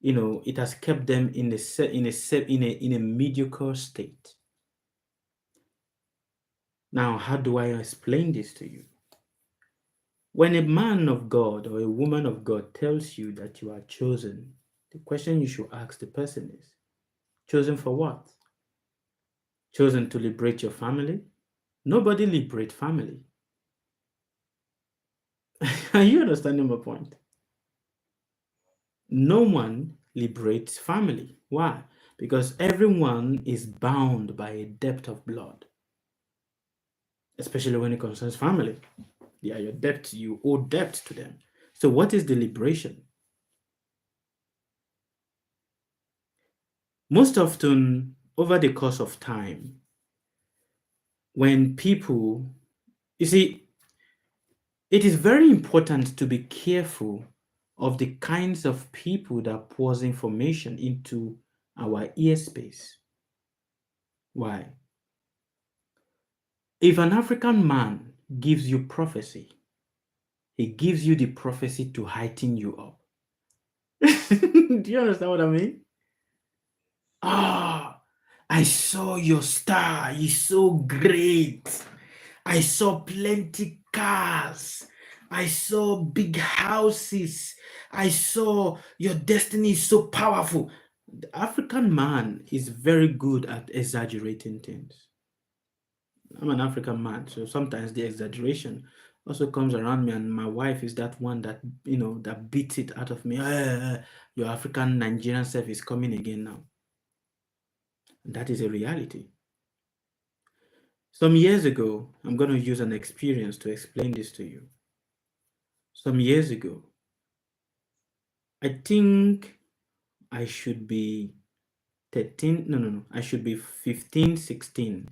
it has kept them in a mediocre state. Now, how do I explain this to you? When a man of God or a woman of God tells you that you are chosen, the question you should ask the person is, chosen for what? Chosen to liberate your family? Nobody liberate family. Are you understanding my point? No one liberates family. Why? Because everyone is bound by a debt of blood, especially when it concerns family. They are your debt, you owe debt to them. So, what is the liberation? Most often, over the course of time, when people, you see, it is very important to be careful of the kinds of people that pours information into our ear space. Why? If an African man gives you prophecy, he gives you the prophecy to heighten you up. Do you understand what I mean? Ah, I saw your star. It's so great. I saw plenty cars. I saw big houses. I saw your destiny is so powerful. The African man is very good at exaggerating things. I'm an African man, so sometimes the exaggeration also comes around me, and my wife is that one that that beats it out of me. Your African Nigerian self is coming again now. And that is a reality. Some years ago, I'm going to use an experience to explain this to you. Some years ago, I think I should be 13, no, I should be 15, 16,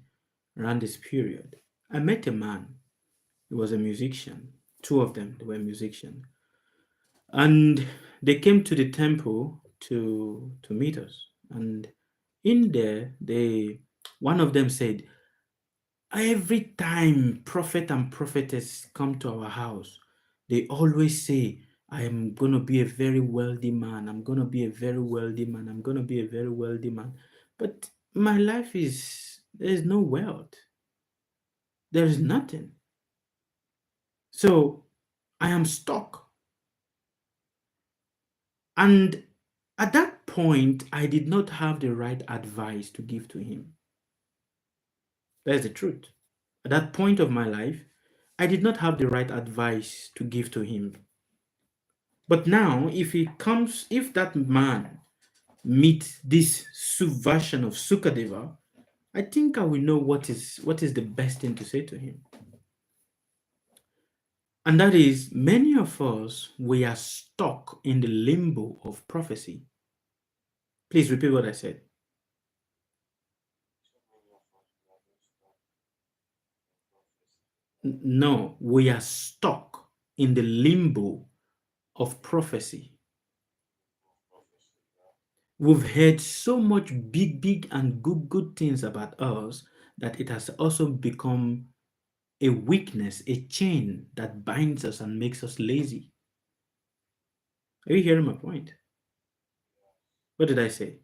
around this period. I met a man. He was a musician. Two of them, they were musicians. And they came to the temple to meet us. And in there, one of them said, every time prophet and prophetess come to our house, they always say, I am going to be a very wealthy man. I'm going to be a very wealthy man. I'm going to be a very wealthy man. But my life there's no wealth. There is nothing. So I am stuck. And at that point, I did not have the right advice to give to him. That's the truth. At that point of my life, I did not have the right advice to give to him. But now, if that man meets this subversion of Sukadeva, I think I will know what is the best thing to say to him. And that is, many of us, we are stuck in the limbo of prophecy. Please repeat what I said. No, we are stuck in the limbo of prophecy. We've heard so much big and good things about us that it has also become a weakness, a chain that binds us and makes us lazy. Are you hearing my point? What did I say?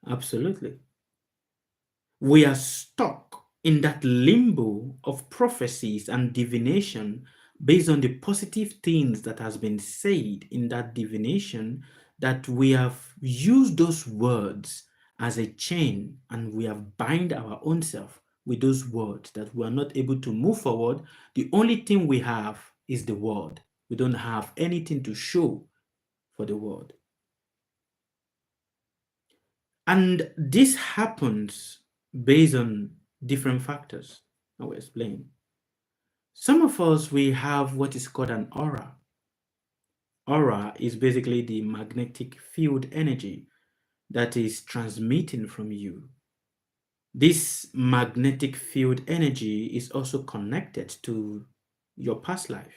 Absolutely. We are stuck in that limbo of prophecies and divination based on the positive things that has been said in that divination, that we have used those words as a chain and we have bind our own self with those words, that we are not able to move forward. The only thing we have is the word. We don't have anything to show for the word. And this happens based on different factors. I will explain. Some of us, we have what is called an aura. Aura is basically the magnetic field energy that is transmitting from you. This magnetic field energy is also connected to your past life.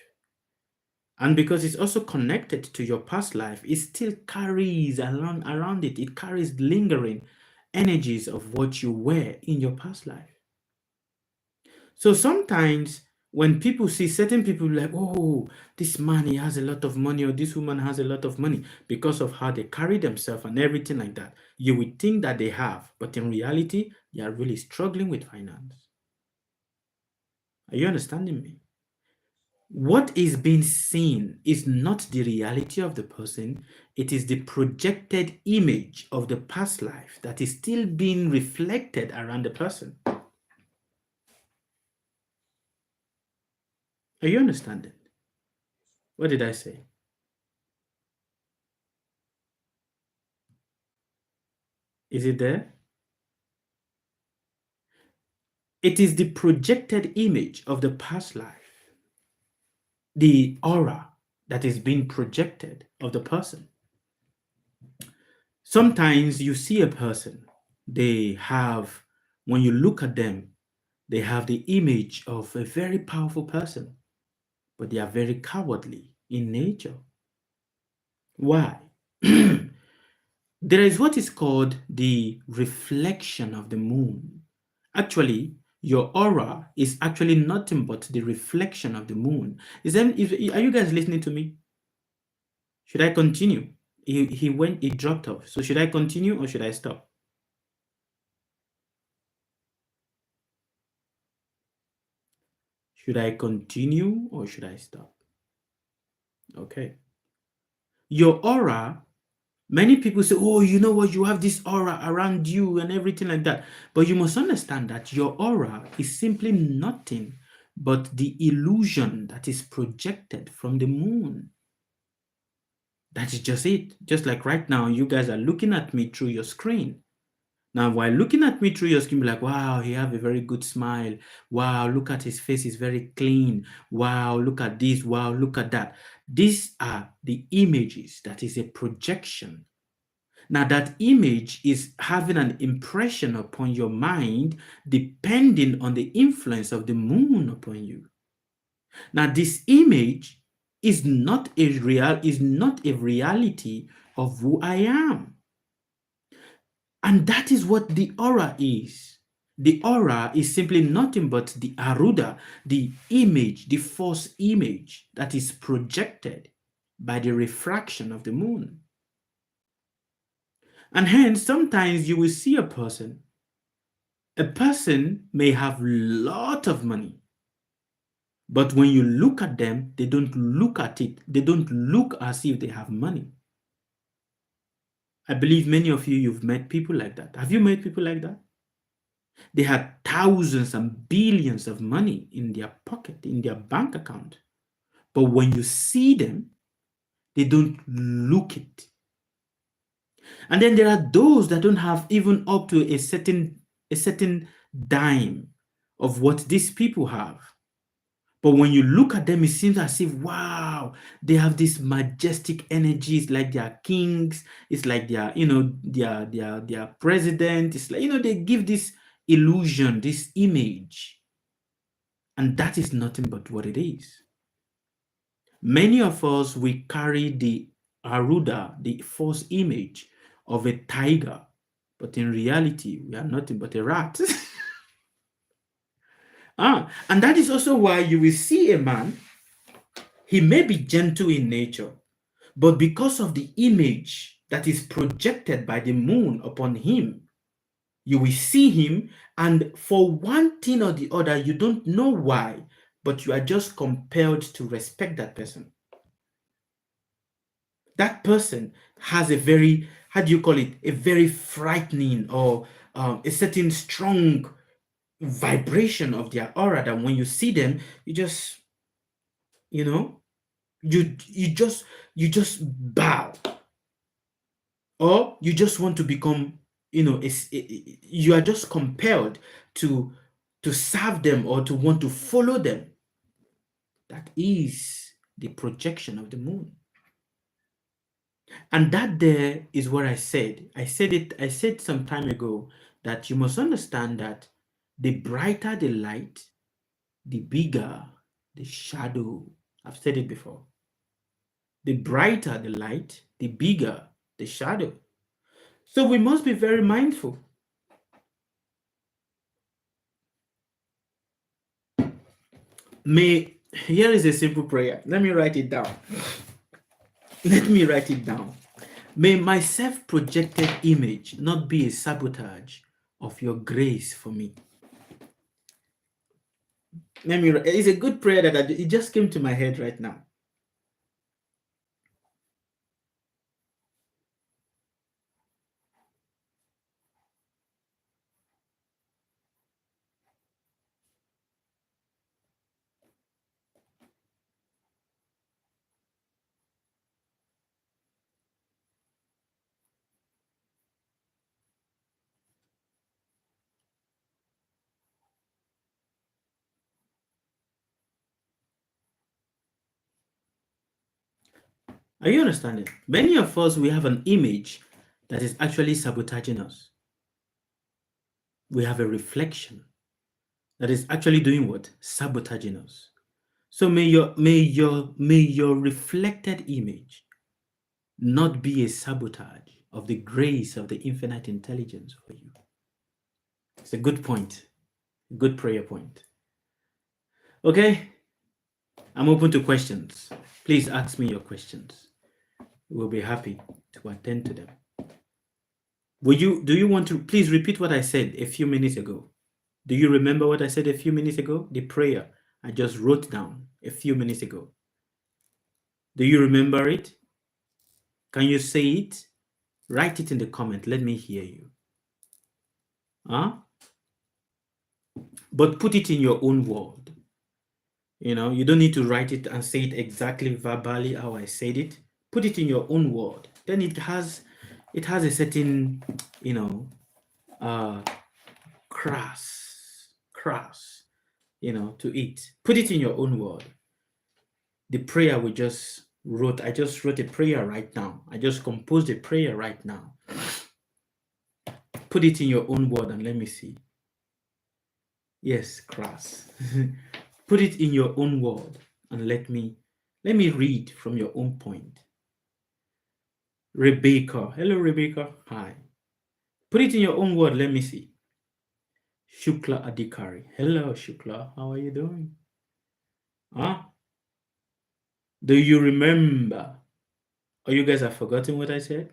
And because it's also connected to your past life, it still carries around it. It carries lingering energies of what you were in your past life. So sometimes when people see certain people like, oh, this man, he has a lot of money, or this woman has a lot of money, because of how they carry themselves and everything like that, you would think that they have, but in reality, they are really struggling with finance. Are you understanding me? What is being seen is not the reality of the person. It is the projected image of the past life that is still being reflected around the person. Are you understanding? What did I say? Is it there? It is the projected image of the past life, the aura that is being projected of the person. Sometimes you see a person, they have, when you look at them, they have the image of a very powerful person, but they are very cowardly in nature. Why? There is what is called the reflection of the moon. Actually, your aura is actually nothing but the reflection of the moon. Are you guys listening to me? Should I continue? He dropped off. So should I continue or should I stop? Should I continue or should I stop? Okay. Your aura, many people say, oh, you know what, you have this aura around you and everything like that. But you must understand that your aura is simply nothing but the illusion that is projected from the moon. That is just it. Just like right now, you guys are looking at me through your screen. Now, while looking at me through your screen, be like, wow, he have a very good smile. Wow, look at his face, is very clean. Wow, look at this. Wow, look at that. These are the images. That is a projection. Now, that image is having an impression upon your mind depending on the influence of the moon upon you. Now, this image is not a reality of who I am. And that is what the aura is. The aura is simply nothing but the aruda, the image, the false image that is projected by the refraction of the moon. And hence, sometimes you will see a person may have a lot of money, but when you look at them, they don't look at it. They don't look as if they have money. I believe many of you, you've met people like that. Have you met people like that? They had thousands and billions of money in their pocket, in their bank account. But when you see them, they don't look it. And then there are those that don't have even up to a certain dime of what these people have. But when you look at them, it seems as if, wow, they have this majestic energy. It's like they are kings. It's like they are, they are president. It's like, they give this illusion, this image. And that is nothing but what it is. Many of us, we carry the aruda, the false image of a tiger. But in reality, we are nothing but a rat. And that is also why you will see a man, he may be gentle in nature, but because of the image that is projected by the moon upon him, you will see him, and for one thing or the other, you don't know why, but you are just compelled to respect that person. That person has a very, how do you call it, a very frightening or a certain strong vibration of their aura that when you see them, you just, you know, you just bow, or you just want to become, you are just compelled to serve them or to want to follow them. That is the projection of the moon. And that there is what I said. I said some time ago that you must understand that the brighter the light, the bigger the shadow. I've said it before. The brighter the light, the bigger the shadow. So we must be very mindful. Here is a simple prayer. Let me write it down. Let me write it down. May my self-projected image not be a sabotage of your grace for me. It's a good prayer that it just came to my head right now. Are you understanding? Many of us, we have an image that is actually sabotaging us. We have a reflection that is actually doing what? Sabotaging us. So may your reflected image not be a sabotage of the grace of the infinite intelligence for you. It's a good point. A good prayer point. Okay? I'm open to questions. Please ask me your questions. We'll be happy to attend to them. Do you want to please repeat what I said a few minutes ago? Do you remember what I said a few minutes ago? The prayer I just wrote down a few minutes ago. Do you remember it? Can you say it? Write it in the comment. Let me hear you. Huh? But put it in your own word. You don't need to write it and say it exactly verbally how I said it. Put it in your own word. Then it has a certain, crass, to it. Put it in your own word. The prayer I just wrote a prayer right now. I just composed a prayer right now. Put it in your own word and let me see. Yes, crass. Put it in your own word and let me read from your own point. Rebecca. Hello, Rebecca. Hi. Put it in your own word. Let me see. Shukla Adhikari. Hello, Shukla. How are you doing? Huh? Do you remember? Or you guys have forgotten what I said?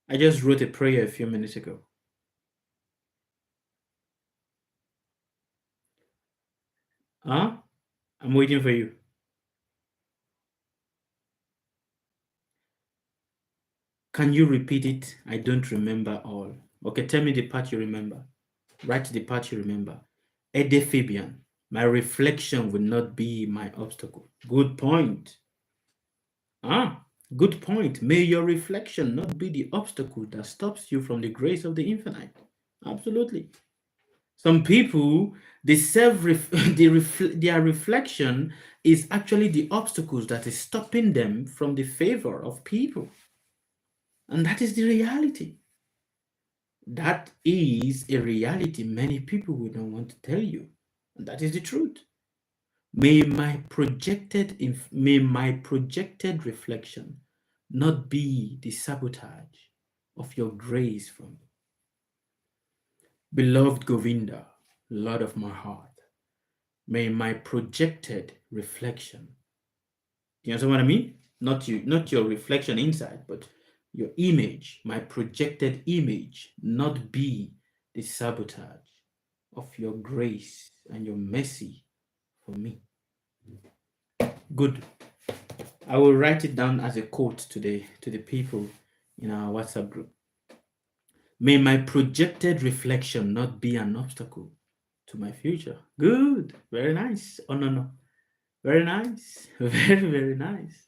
I just wrote a prayer a few minutes ago. Huh? I'm waiting for you. Can you repeat it? I don't remember all. Okay, tell me the part you remember. Write the part you remember. Ede Fabian, my reflection will not be my obstacle. Good point. Good point. May your reflection not be the obstacle that stops you from the grace of the infinite. Absolutely. Some people, their reflection is actually the obstacles that is stopping them from the favor of people. And that is the reality. That is a reality many people will not want to tell you. And that is the truth. May my projected reflection not be the sabotage of your grace for me. Beloved Govinda, Lord of my heart, may my projected reflection, do you understand what I mean? Not your reflection inside, but your image, my projected image, not be the sabotage of your grace and your mercy for me. Good. I will write it down as a quote to the people in our WhatsApp group. May my projected reflection not be an obstacle to my future. Good. Very nice. Oh, no, no. Very nice. Very, very nice.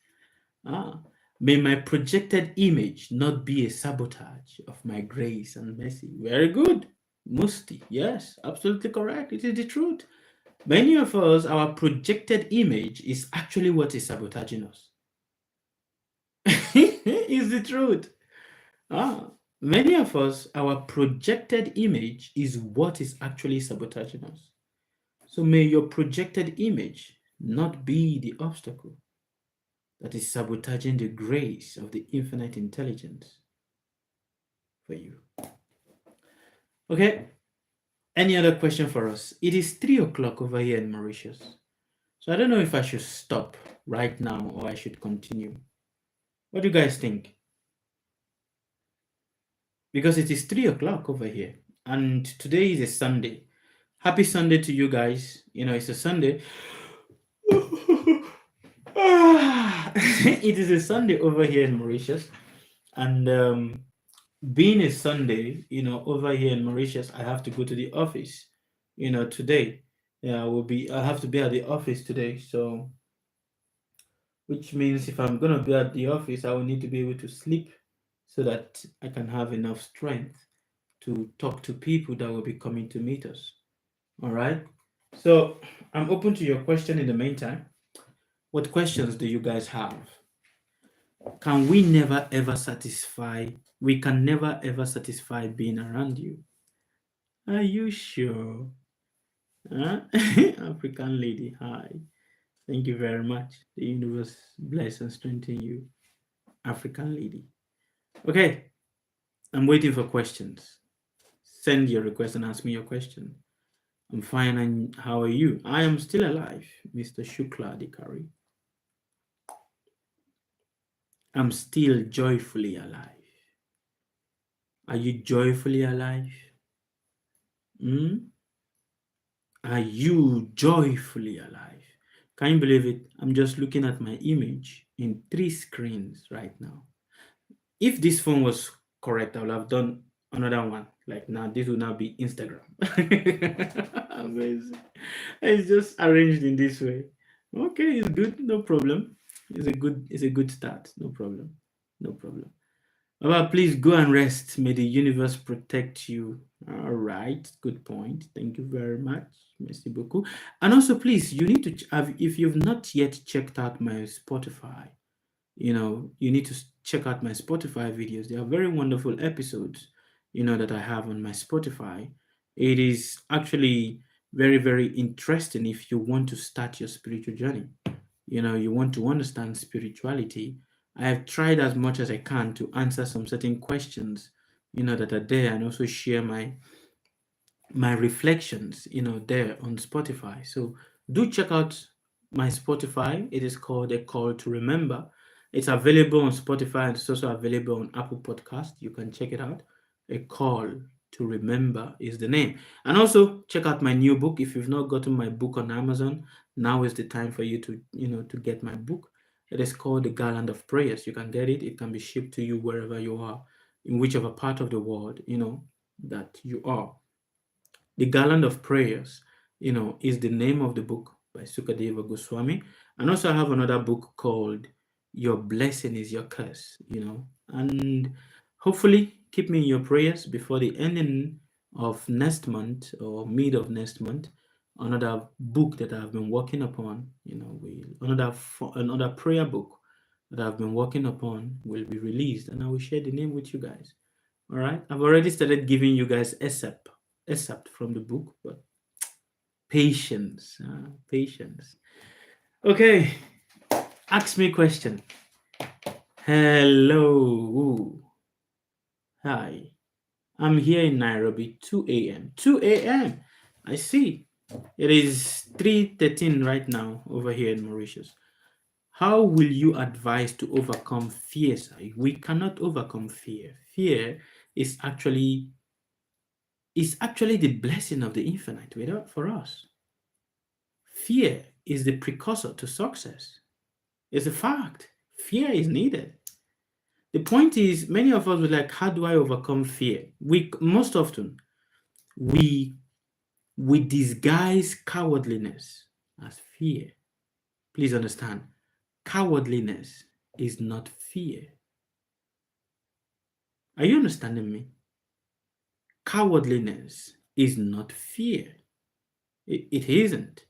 Ah. May my projected image not be a sabotage of my grace and mercy. Very good. Musti. Yes, absolutely correct. It is the truth. Many of us, our projected image is actually what is sabotaging us. It's the truth. Ah, many of us, our projected image is what is actually sabotaging us. So may your projected image not be the obstacle that is sabotaging the grace of the infinite intelligence for you. Okay. Any other question for us? It is 3 o'clock over here in Mauritius. So I don't know if I should stop right now or I should continue. What do you guys think? Because it is 3 o'clock over here and today is a Sunday. Happy Sunday to you guys. You know, it's a Sunday. It is a Sunday over here in Mauritius. And being a Sunday, over here in Mauritius, I have to go to the office, today. Yeah, I have to be at the office today. So, which means if I'm going to be at the office, I will need to be able to sleep so that I can have enough strength to talk to people that will be coming to meet us. All right. So I'm open to your question in the meantime. What questions do you guys have? Can we never ever satisfy? We can never ever satisfy being around you. Are you sure? Huh? African lady, hi. Thank you very much. The universe bless and strengthen you. African lady. Okay, I'm waiting for questions. Send your request and ask me your question. I'm fine, and how are you? I am still alive, Mr. Shukla Dikari. I'm still joyfully alive. Are you joyfully alive? Are you joyfully alive? Can you believe it? I'm just looking at my image in 3 screens right now. If this phone was correct, I would have done another one. Like now, this will now be Instagram. Amazing. It's just arranged in this way. Okay, it's good, no problem. It's a good start. No problem. No problem. Baba, please go and rest. May the universe protect you. All right, good point. Thank you very much. Merci beaucoup. And also, please, you need to have, if you've not yet checked out my Spotify, you need to check out my Spotify videos. They are very wonderful episodes, that I have on my Spotify. It is actually very, very interesting if you want to start your spiritual journey. You want to understand spirituality. I have tried as much as I can to answer some certain questions, that are there, and also share my reflections, there on Spotify. So do check out my Spotify. It is called A Call to Remember. It's available on Spotify and it's also available on Apple Podcast. You can check it out. A Call to Remember is the name. And also check out my new book. If you've not gotten my book on Amazon, now is the time for you to get my book. It is called The Garland of Prayers. You can get it. It can be shipped to you wherever you are, in whichever part of the world, that you are. The Garland of Prayers, is the name of the book by Sukadeva Goswami. And also I have another book called Your Blessing is Your Curse, and hopefully keep me in your prayers before the ending of next month or mid of next month. Another book that I've been working upon, another prayer book that I've been working upon will be released, and I will share the name with you guys. All right. I've already started giving you guys excerpt from the book, but patience. Okay. Ask me a question. Hello. Hi. I'm here in Nairobi, 2 a.m. 2 a.m. I see. It is 3:13 right now over here in Mauritius. How will you advise to overcome fear, sir? We cannot overcome fear. Fear is actually the blessing of the infinite for us. Fear is the precursor to success. It's a fact. Fear is needed. The point is, many of us were like, how do I overcome fear? We most often we disguise cowardliness as fear. Please understand, cowardliness is not fear. Are you understanding me? Cowardliness is not fear. It isn't.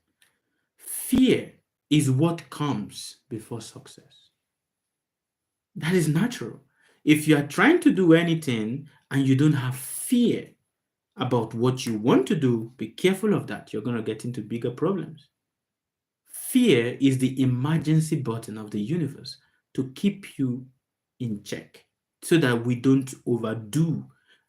Fear is what comes before success. That is natural. If you are trying to do anything and you don't have fear about what you want to do, be careful of that. You're going to get into bigger problems. Fear is the emergency button of the universe to keep you in check so that we don't overdo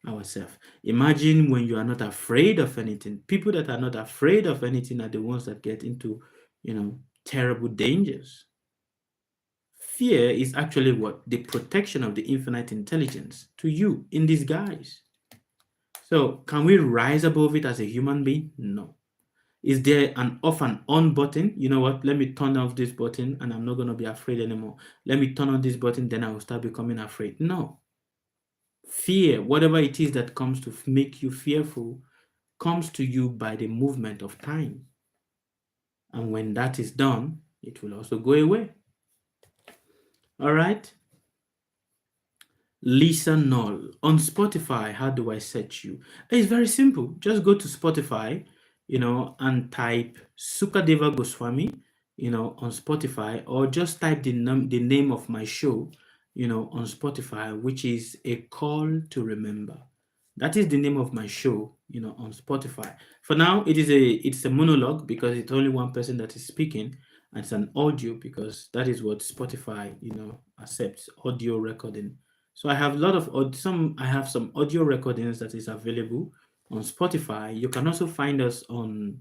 ourselves. Imagine when you are not afraid of anything. People that are not afraid of anything are the ones that get into, terrible dangers. Fear is actually what? The protection of the infinite intelligence to you in disguise. So, can we rise above it as a human being? No. Is there an off and on button? You know what? Let me turn off this button and I'm not going to be afraid anymore. Let me turn on this button, then I will start becoming afraid. No. Fear, whatever it is that comes to make you fearful, comes to you by the movement of time. And when that is done, it will also go away. All right. Lisa Null on Spotify. How do I search you? It's very simple. Just go to Spotify, and type Sukadeva Goswami, on Spotify, or just type the name of my show, on Spotify, which is A Call to Remember. That is the name of my show, on Spotify. For now, it's a monologue because it's only one person that is speaking, and it's an audio because that is what Spotify, accepts, audio recording. So I have some audio recordings that is available on Spotify. You can also find us on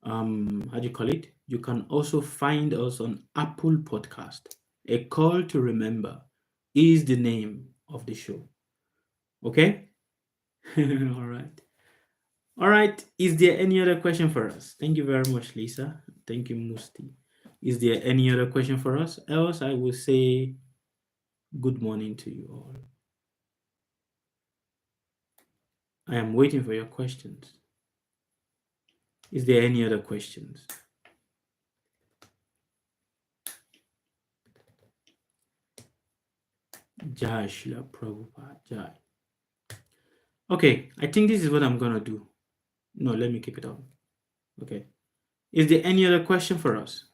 how do you call it? You can also find us on Apple Podcast. A Call to Remember is the name of the show. Okay? All right. All right. Is there any other question for us? Thank you very much, Lisa. Thank you, Musti. Is there any other question for us? Else, I will say good morning to you all. I am waiting for your questions. Is there any other questions? Jai Shila Prabhupada Jai. Okay, I think this is what I'm gonna do. No, let me keep it on. Okay. Is there any other question for us?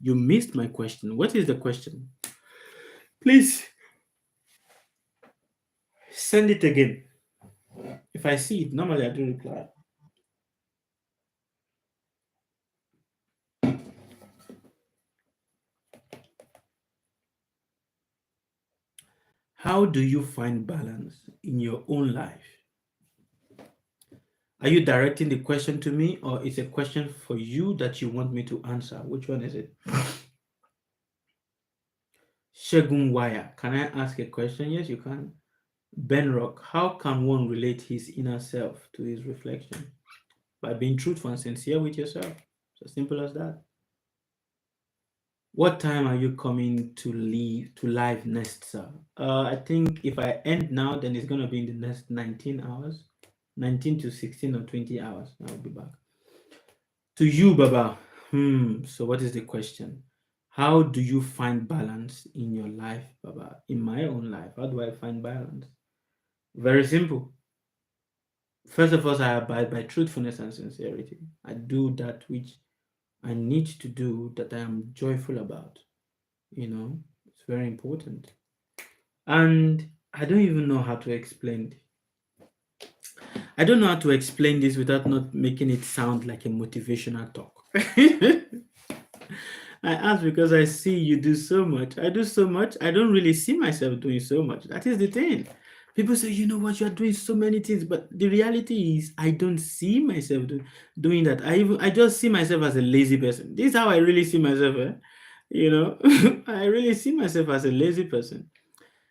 You missed my question. What is the question? Please send it again. If I see it, normally I do reply. How do you find balance in your own life? Are you directing the question to me, or is a question for you that you want me to answer? Which one is it? Shegun Wire, can I ask a question? Yes, you can. Ben Rock, how can one relate his inner self to his reflection? By being truthful and sincere with yourself. It's as simple as that. What time are you coming to live next, sir? I think if I end now, then it's gonna be in the next 19 hours. 19 to 16 or 20 hours. I'll be back. To you, Baba. So what is the question? How do you find balance in your life, Baba? In my own life, how do I find balance? Very simple. First of all, I abide by truthfulness and sincerity. I do that which I need to do, that I am joyful about. It's very important. And I don't even know how to explain it. I don't know how to explain this without not making it sound like a motivational talk. I ask because I see you do so much. I do so much. I don't really see myself doing so much. That is the thing. People say, you know what, you're doing so many things, but the reality is I don't see myself doing that. I just see myself as a lazy person. This is how I really see myself. You know, I really see myself as a lazy person.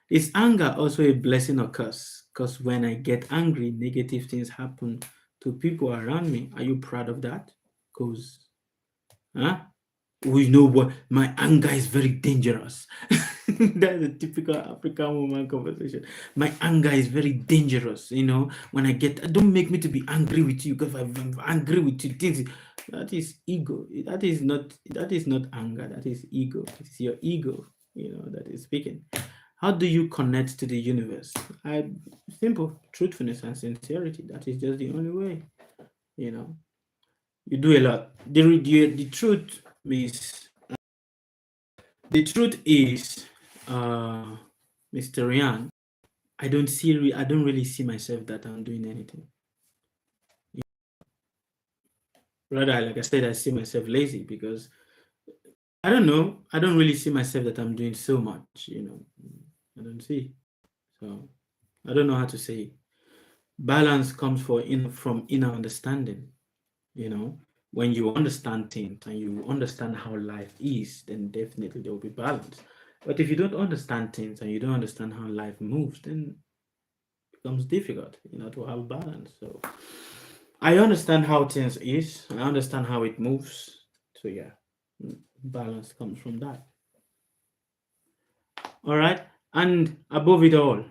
Is anger also a blessing or curse? Because when I get angry, negative things happen to people around me. Are you proud of that? Because, huh? We know what my anger is very dangerous. That's a typical African woman conversation. My anger is very dangerous. You know, when I get, don't make me to be angry with you because I'm angry with you. Things that is ego. That is not anger. That is ego. It's your ego. You know that is speaking. How do you connect to the universe? I simple truthfulness and sincerity. That is just the only way. You know, you do a lot. The truth is the truth is, Mr. Ryan, I don't really see myself that I'm doing anything. Rather, like I said, I see myself lazy because I don't know. I don't really see myself that I'm doing so much. You know, I don't see. So I don't know how to say it. Balance comes from inner understanding. You know, when you understand things and you understand how life is, then definitely there will be balance. But if you don't understand things and you don't understand how life moves, then becomes difficult, to have balance. So I understand how things is. I understand how it moves. So yeah, balance comes from that. All right. And above it all,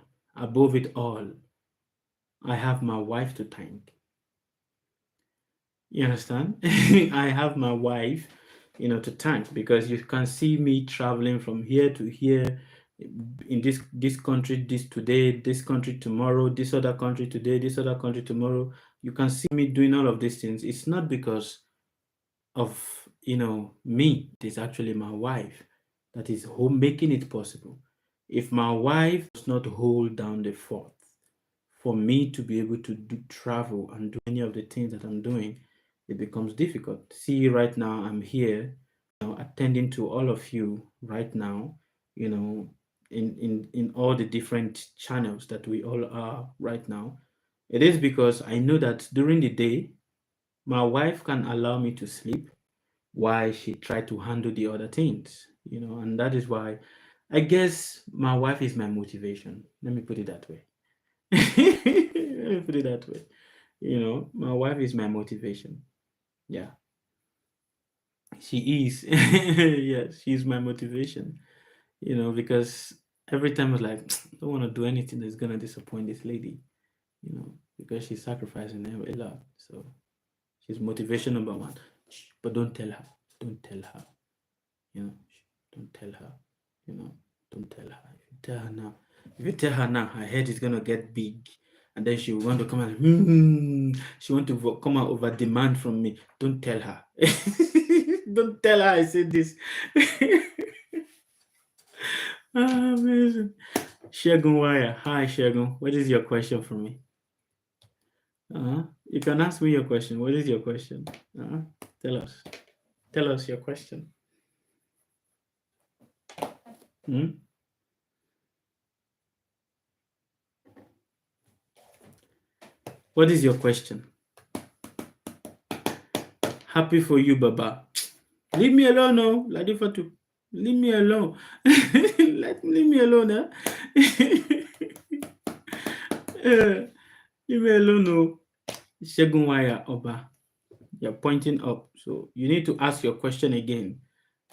I have my wife to thank. You understand? I have my wife, to thank because you can see me traveling from here to here in this country this today, this country tomorrow, this other country today, this other country tomorrow. You can see me doing all of these things. It's not because of me. It is actually my wife that is making it possible. If my wife does not hold down the fort for me to be able to travel and do any of the things that I'm doing, it becomes difficult. See, right now I'm here, attending to all of you right now, you know, in all the different channels that we all are right now. It is because I know that during the day, my wife can allow me to sleep while she tried to handle the other things, and that is why I guess my wife is my motivation. Let me put it that way. Let me put it that way. My wife is my motivation. Yeah, she is. Yes, she's my motivation. Because every time I was like, I don't want to do anything that's gonna disappoint this lady. Because she's sacrificing a lot. So she's motivation number one. But don't tell her. Don't tell her. Don't tell her. You know, don't tell her. If you tell her now, her head is gonna get big, and then she will want to come out. She want to come out over demand from me. Don't tell her. Don't tell her I said this. Amazing. Shegun Wire. Hi, Shegun. What is your question for me? You can ask me your question. What is your question? Tell us. Tell us your question. Hmm? What is your question? Happy for you, Baba. Leave me alone, no. Ladifatu. Leave me alone. Leave me alone, leave me alone, no. Shegun Wire Oba. You're pointing up. So you need to ask your question again.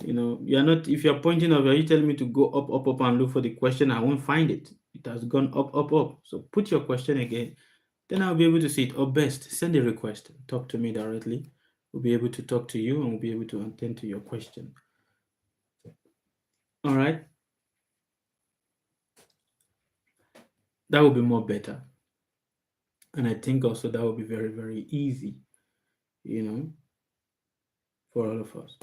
You're not, if you're pointing up, are you telling me to go up, up, up and look for the question? I won't find it. It has gone up, up, up. So put your question again. Then I'll be able to see it. Or best, send a request. Talk to me directly. We'll be able to talk to you and we'll be able to attend to your question. All right. That will be more better. And I think also that will be very, very easy, for all of us.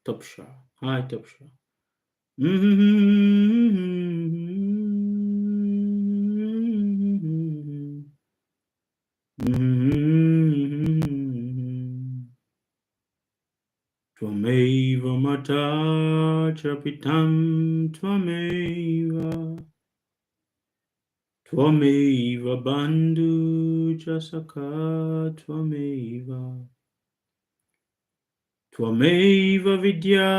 top sharp, high top sharp. Mm-hmm. Mm-hmm. Twameva mata chapitam twameva. Twameva bandhu chasaka twameva. Twameva vidya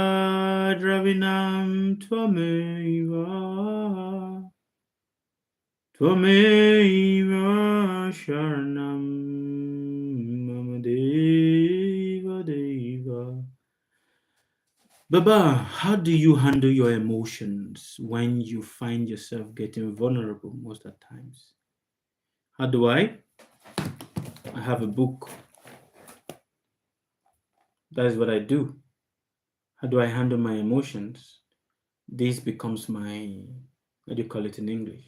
dravinam twameva. Twameva sharanam mama deva deva. Baba, how do you handle your emotions when you find yourself getting vulnerable most of the times? How do I? I have a book. That is what I do. How do I handle my emotions? This becomes my, what do you call it in English?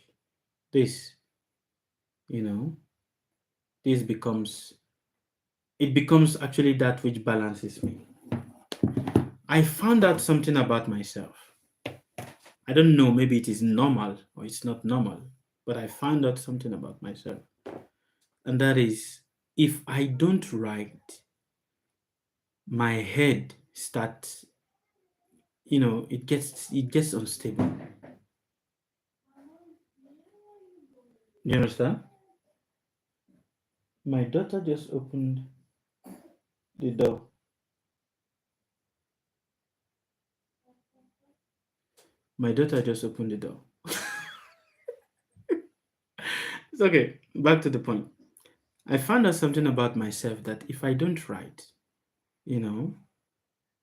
This, you know, this becomes, it becomes actually that which balances me. I found out something about myself. I don't know, maybe it is normal or it's not normal, but I found out something about myself. And that is, if I don't write, my head starts, it gets unstable. You understand? My daughter just opened the door. My daughter just opened the door. It's okay. Back to the point. I found out something about myself that if I don't write, you know,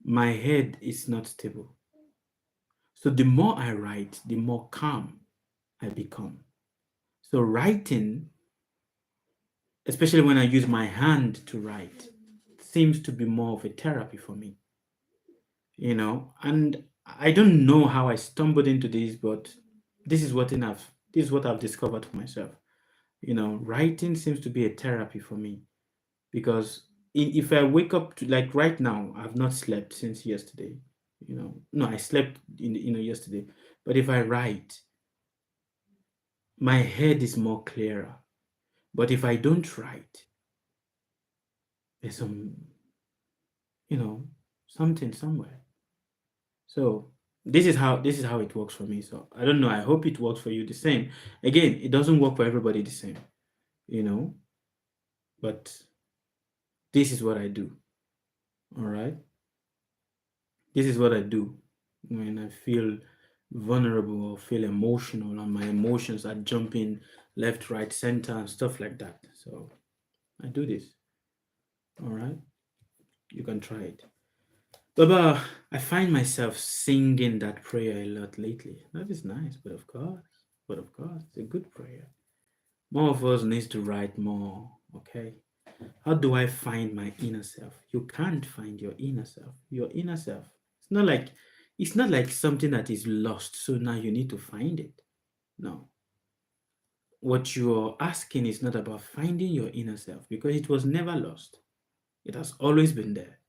my head is not stable. So the more I write, the more calm I become. So writing, especially when I use my hand to write, seems to be more of a therapy for me, and I don't know how I stumbled into this, but this is what I've discovered for myself. Writing seems to be a therapy for me because if I wake up to, like right now, I've not slept since yesterday. No, I slept yesterday, but if I write, my head is more clearer. But if I don't write, there's you know, something somewhere. So this is how it works for me. So I don't know. I hope it works for you the same. Again, it doesn't work for everybody the same, you know, but this is what I do. All right. This is what I do when I feel vulnerable or feel emotional and my emotions are jumping left, right, center and stuff like that. So I do this. All right. You can try it. Baba, I find myself singing that prayer a lot lately. That is nice, but of course, it's a good prayer. More of us needs to write more, okay? How do I find my inner self? You can't find your inner self. Your inner self. It's not like something that is lost, so now you need to find it. No. What you're asking is not about finding your inner self because it was never lost. It has always been there.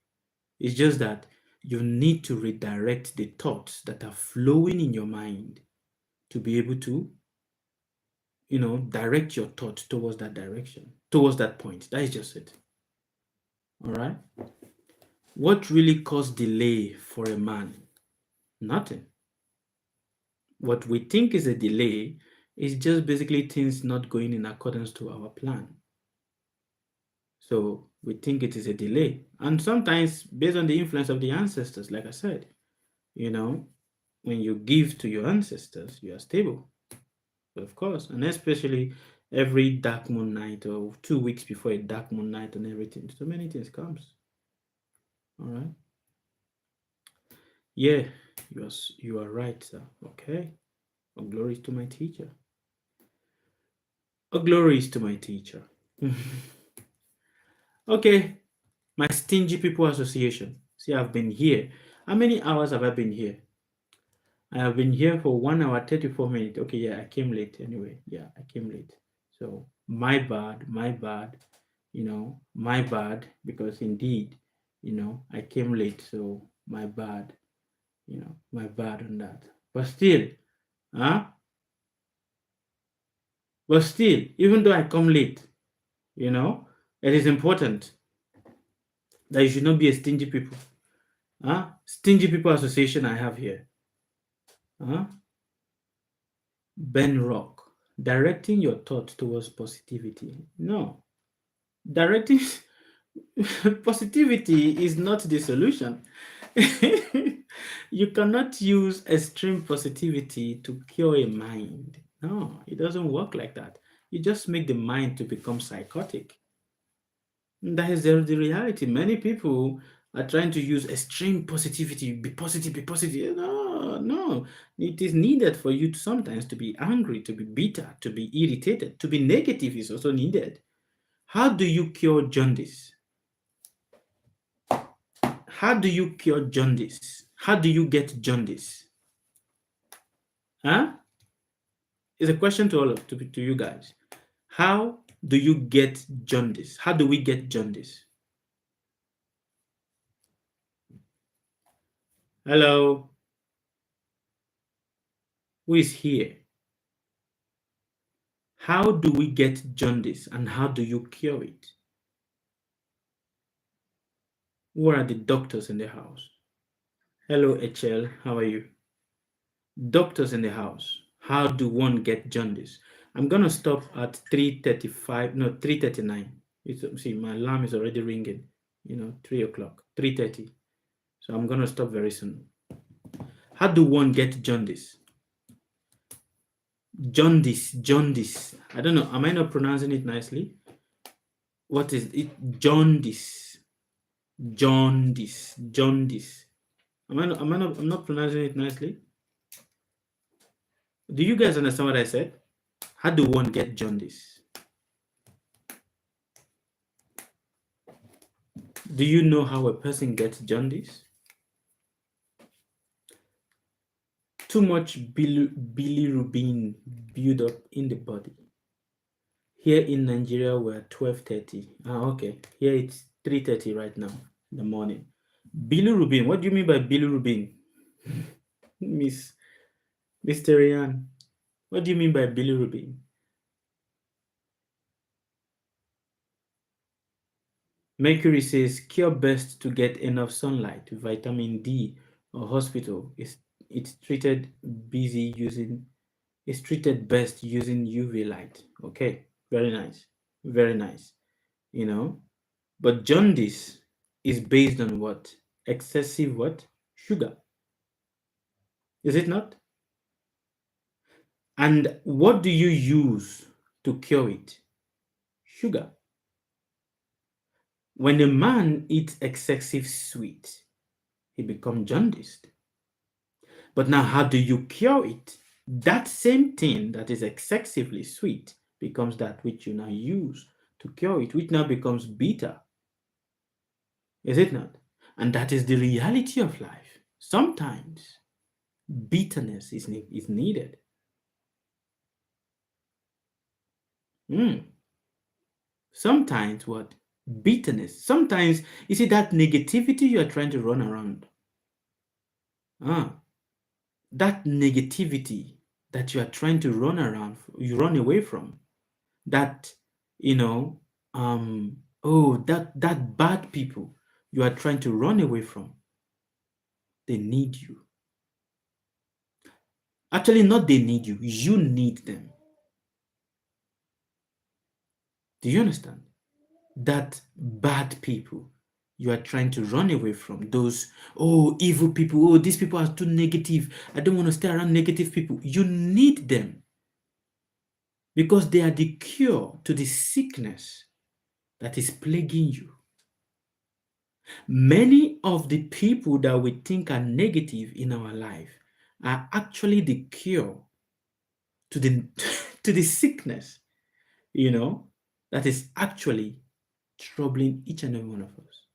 It's just that you need to redirect the thoughts that are flowing in your mind to be able to, direct your thoughts towards that direction, towards that point. That is just it. All right. What really caused delay for a man? Nothing. What we think is a delay is just basically things not going in accordance to our plan. So we think it is a delay. And sometimes, based on the influence of the ancestors, like I said, you know, when you give to your ancestors, you are stable, of course, and especially every dark moon night or 2 weeks before a dark moon night and everything. So many things comes. All right. Yeah, you are right, sir. Okay. All glory to my teacher. All glory is to my teacher. Okay, my Stingy People Association. See, I've been here. How many hours have I been here? I have been here for 1 hour 34 minutes. Okay, yeah, I came late anyway. Yeah, I came late. So my bad, my bad, because indeed, I came late. So My bad. My bad on that. But still, huh? But still, even though I come late, it is important that you should not be a stingy people. Huh? Stingy People Association I have here. Huh? Ben Rock. Directing your thoughts towards positivity. No. Directing positivity is not the solution. You cannot use extreme positivity to cure a mind. No, it doesn't work like that. You just make the mind to become psychotic. That is the reality. Many people are trying to use extreme positivity, be positive, be positive. No, no. It is needed for you to sometimes to be angry, to be bitter, to be irritated, to be negative is also needed. How do you cure jaundice? How do you cure jaundice? How do you get jaundice? Huh? It's a question to all of to you guys. How do you get jaundice? How do we get jaundice? Hello? Who is here? How do we get jaundice and how do you cure it? Who are the doctors in the house? Hello, HL. How are you? Doctors in the house. How do one get jaundice? I'm gonna stop at 3:35. No, 3:39. See, my alarm is already ringing. 3 o'clock, 3:30. So I'm gonna stop very soon. How do one get jaundice? Jaundice. I don't know. Am I not pronouncing it nicely? What is it? Jaundice. I'm not pronouncing it nicely. Do you guys understand what I said? How do one get jaundice? Do you know how a person gets jaundice? Too much bilirubin build up in the body. Here in Nigeria, we're 12:30. Okay. Here it's 3:30 right now in the morning. Bilirubin. What do you mean by bilirubin? Miss Ryan, what do you mean by bilirubin? Mercury says cure best to get enough sunlight, vitamin D, or hospital. It's treated best using UV light. Okay, very nice, very nice. But jaundice is based on what? Excessive what? Sugar. Is it not? And what do you use to cure it? Sugar. When a man eats excessive sweet, he becomes jaundiced. But now, how do you cure it? That same thing that is excessively sweet becomes that which you now use to cure it, which now becomes bitter. Is it not? And that is the reality of life. Sometimes bitterness is needed. Sometimes what? Bitterness. Sometimes, you see, that negativity you are trying to run around. That negativity that you are trying to run around, you run away from. That, that bad people you are trying to run away from. They need you. Actually, not they need you. You need them. Do you understand? That bad people you are trying to run away from, those evil people, these people are too negative, I don't want to stay around negative people. You need them because they are the cure to the sickness that is plaguing you. Many of the people that we think are negative in our life are actually the cure to the to the sickness that is actually troubling each and every one of us.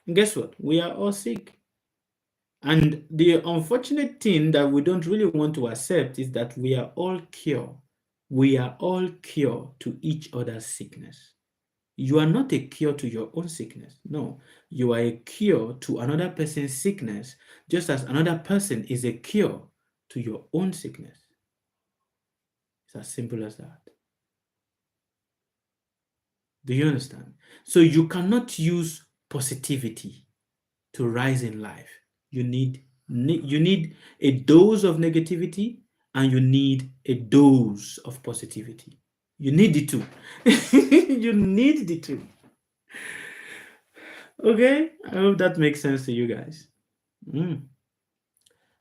And guess what? We are all sick. And the unfortunate thing that we don't really want to accept is that we are all cure. We are all cure to each other's sickness. You are not a cure to your own sickness. No, you are a cure to another person's sickness, just as another person is a cure to your own sickness. It's as simple as that. Do you understand? So you cannot use positivity to rise in life. You need a dose of negativity and you need a dose of positivity. You need the two. You need the two. Okay, I hope that makes sense to you guys. Mm.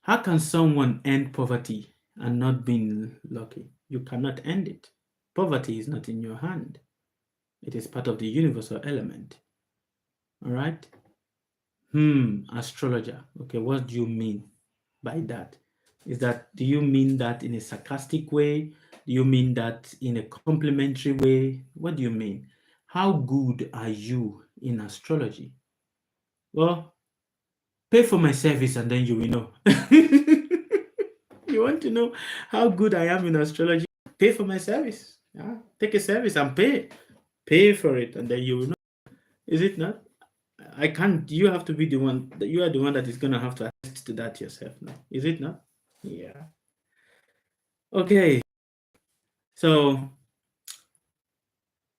How can someone end poverty and not being lucky? You cannot end it. Poverty is not in your hand. It is part of the universal element. All right. Astrologer. Okay, what do you mean by that? Do you mean that in a sarcastic way? Do you mean that in a complimentary way? What do you mean? How good are you in astrology? Well, pay for my service and then you will know. You want to know how good I am in astrology? Pay for my service. Yeah? Take a service and pay. Pay for it and then you will know. Is it not? I can't. You have to be the one. You are the one that is going to have to attest to that yourself now. Is it not? Yeah. Okay. So,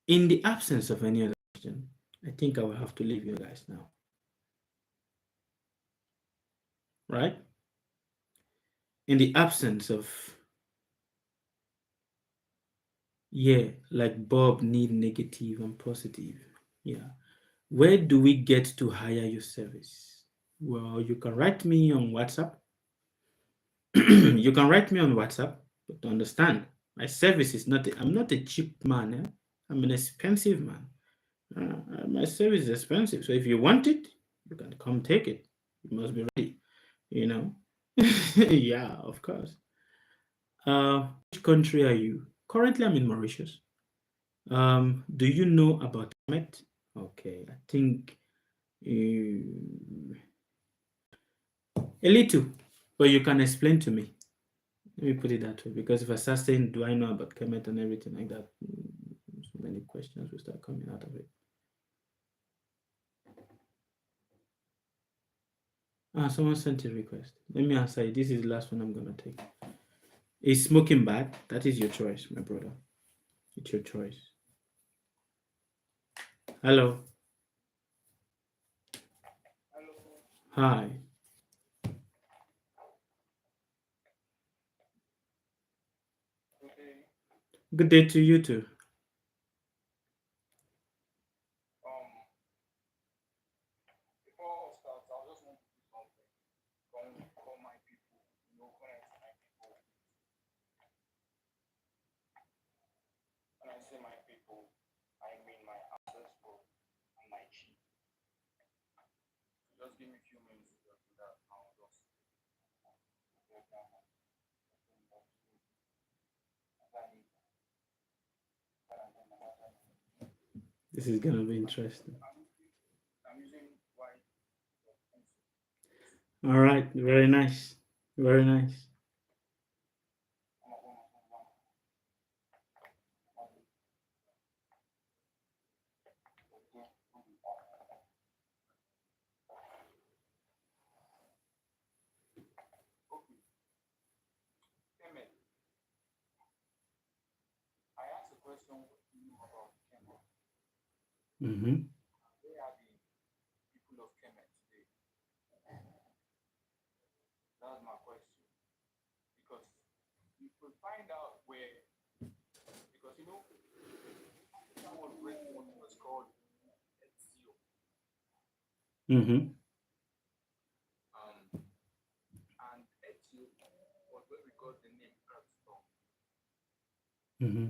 in the absence of any other question, I think I will have to leave you guys now. Right? In the absence of, yeah, like Bob need negative and positive. Yeah. Where do we get to hire your service? Well, you can write me on WhatsApp. You can write me on WhatsApp, but to understand, my service is not, I'm not a cheap man. Eh? I'm an expensive man. My service is expensive. So if you want it, you can come take it. You must be ready, you know? Yeah, of course. Which country are you? Currently, I'm in Mauritius. Do you know about Met? Okay, I think a little, but you can explain to me. Let me put it that way, because if I start saying, "Do I know about Kemet and everything like that?" So many questions will start coming out of it. Someone sent a request. Let me answer it. This is the last one I'm gonna take. Is smoking bad? That is your choice, my brother. It's your choice. Hello. Hi. Good day to you too. This is gonna be interesting. All right. Very nice. Very nice. Mm-hmm. Mm-hmm. Mm-hmm.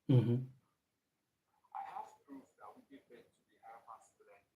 Mhm.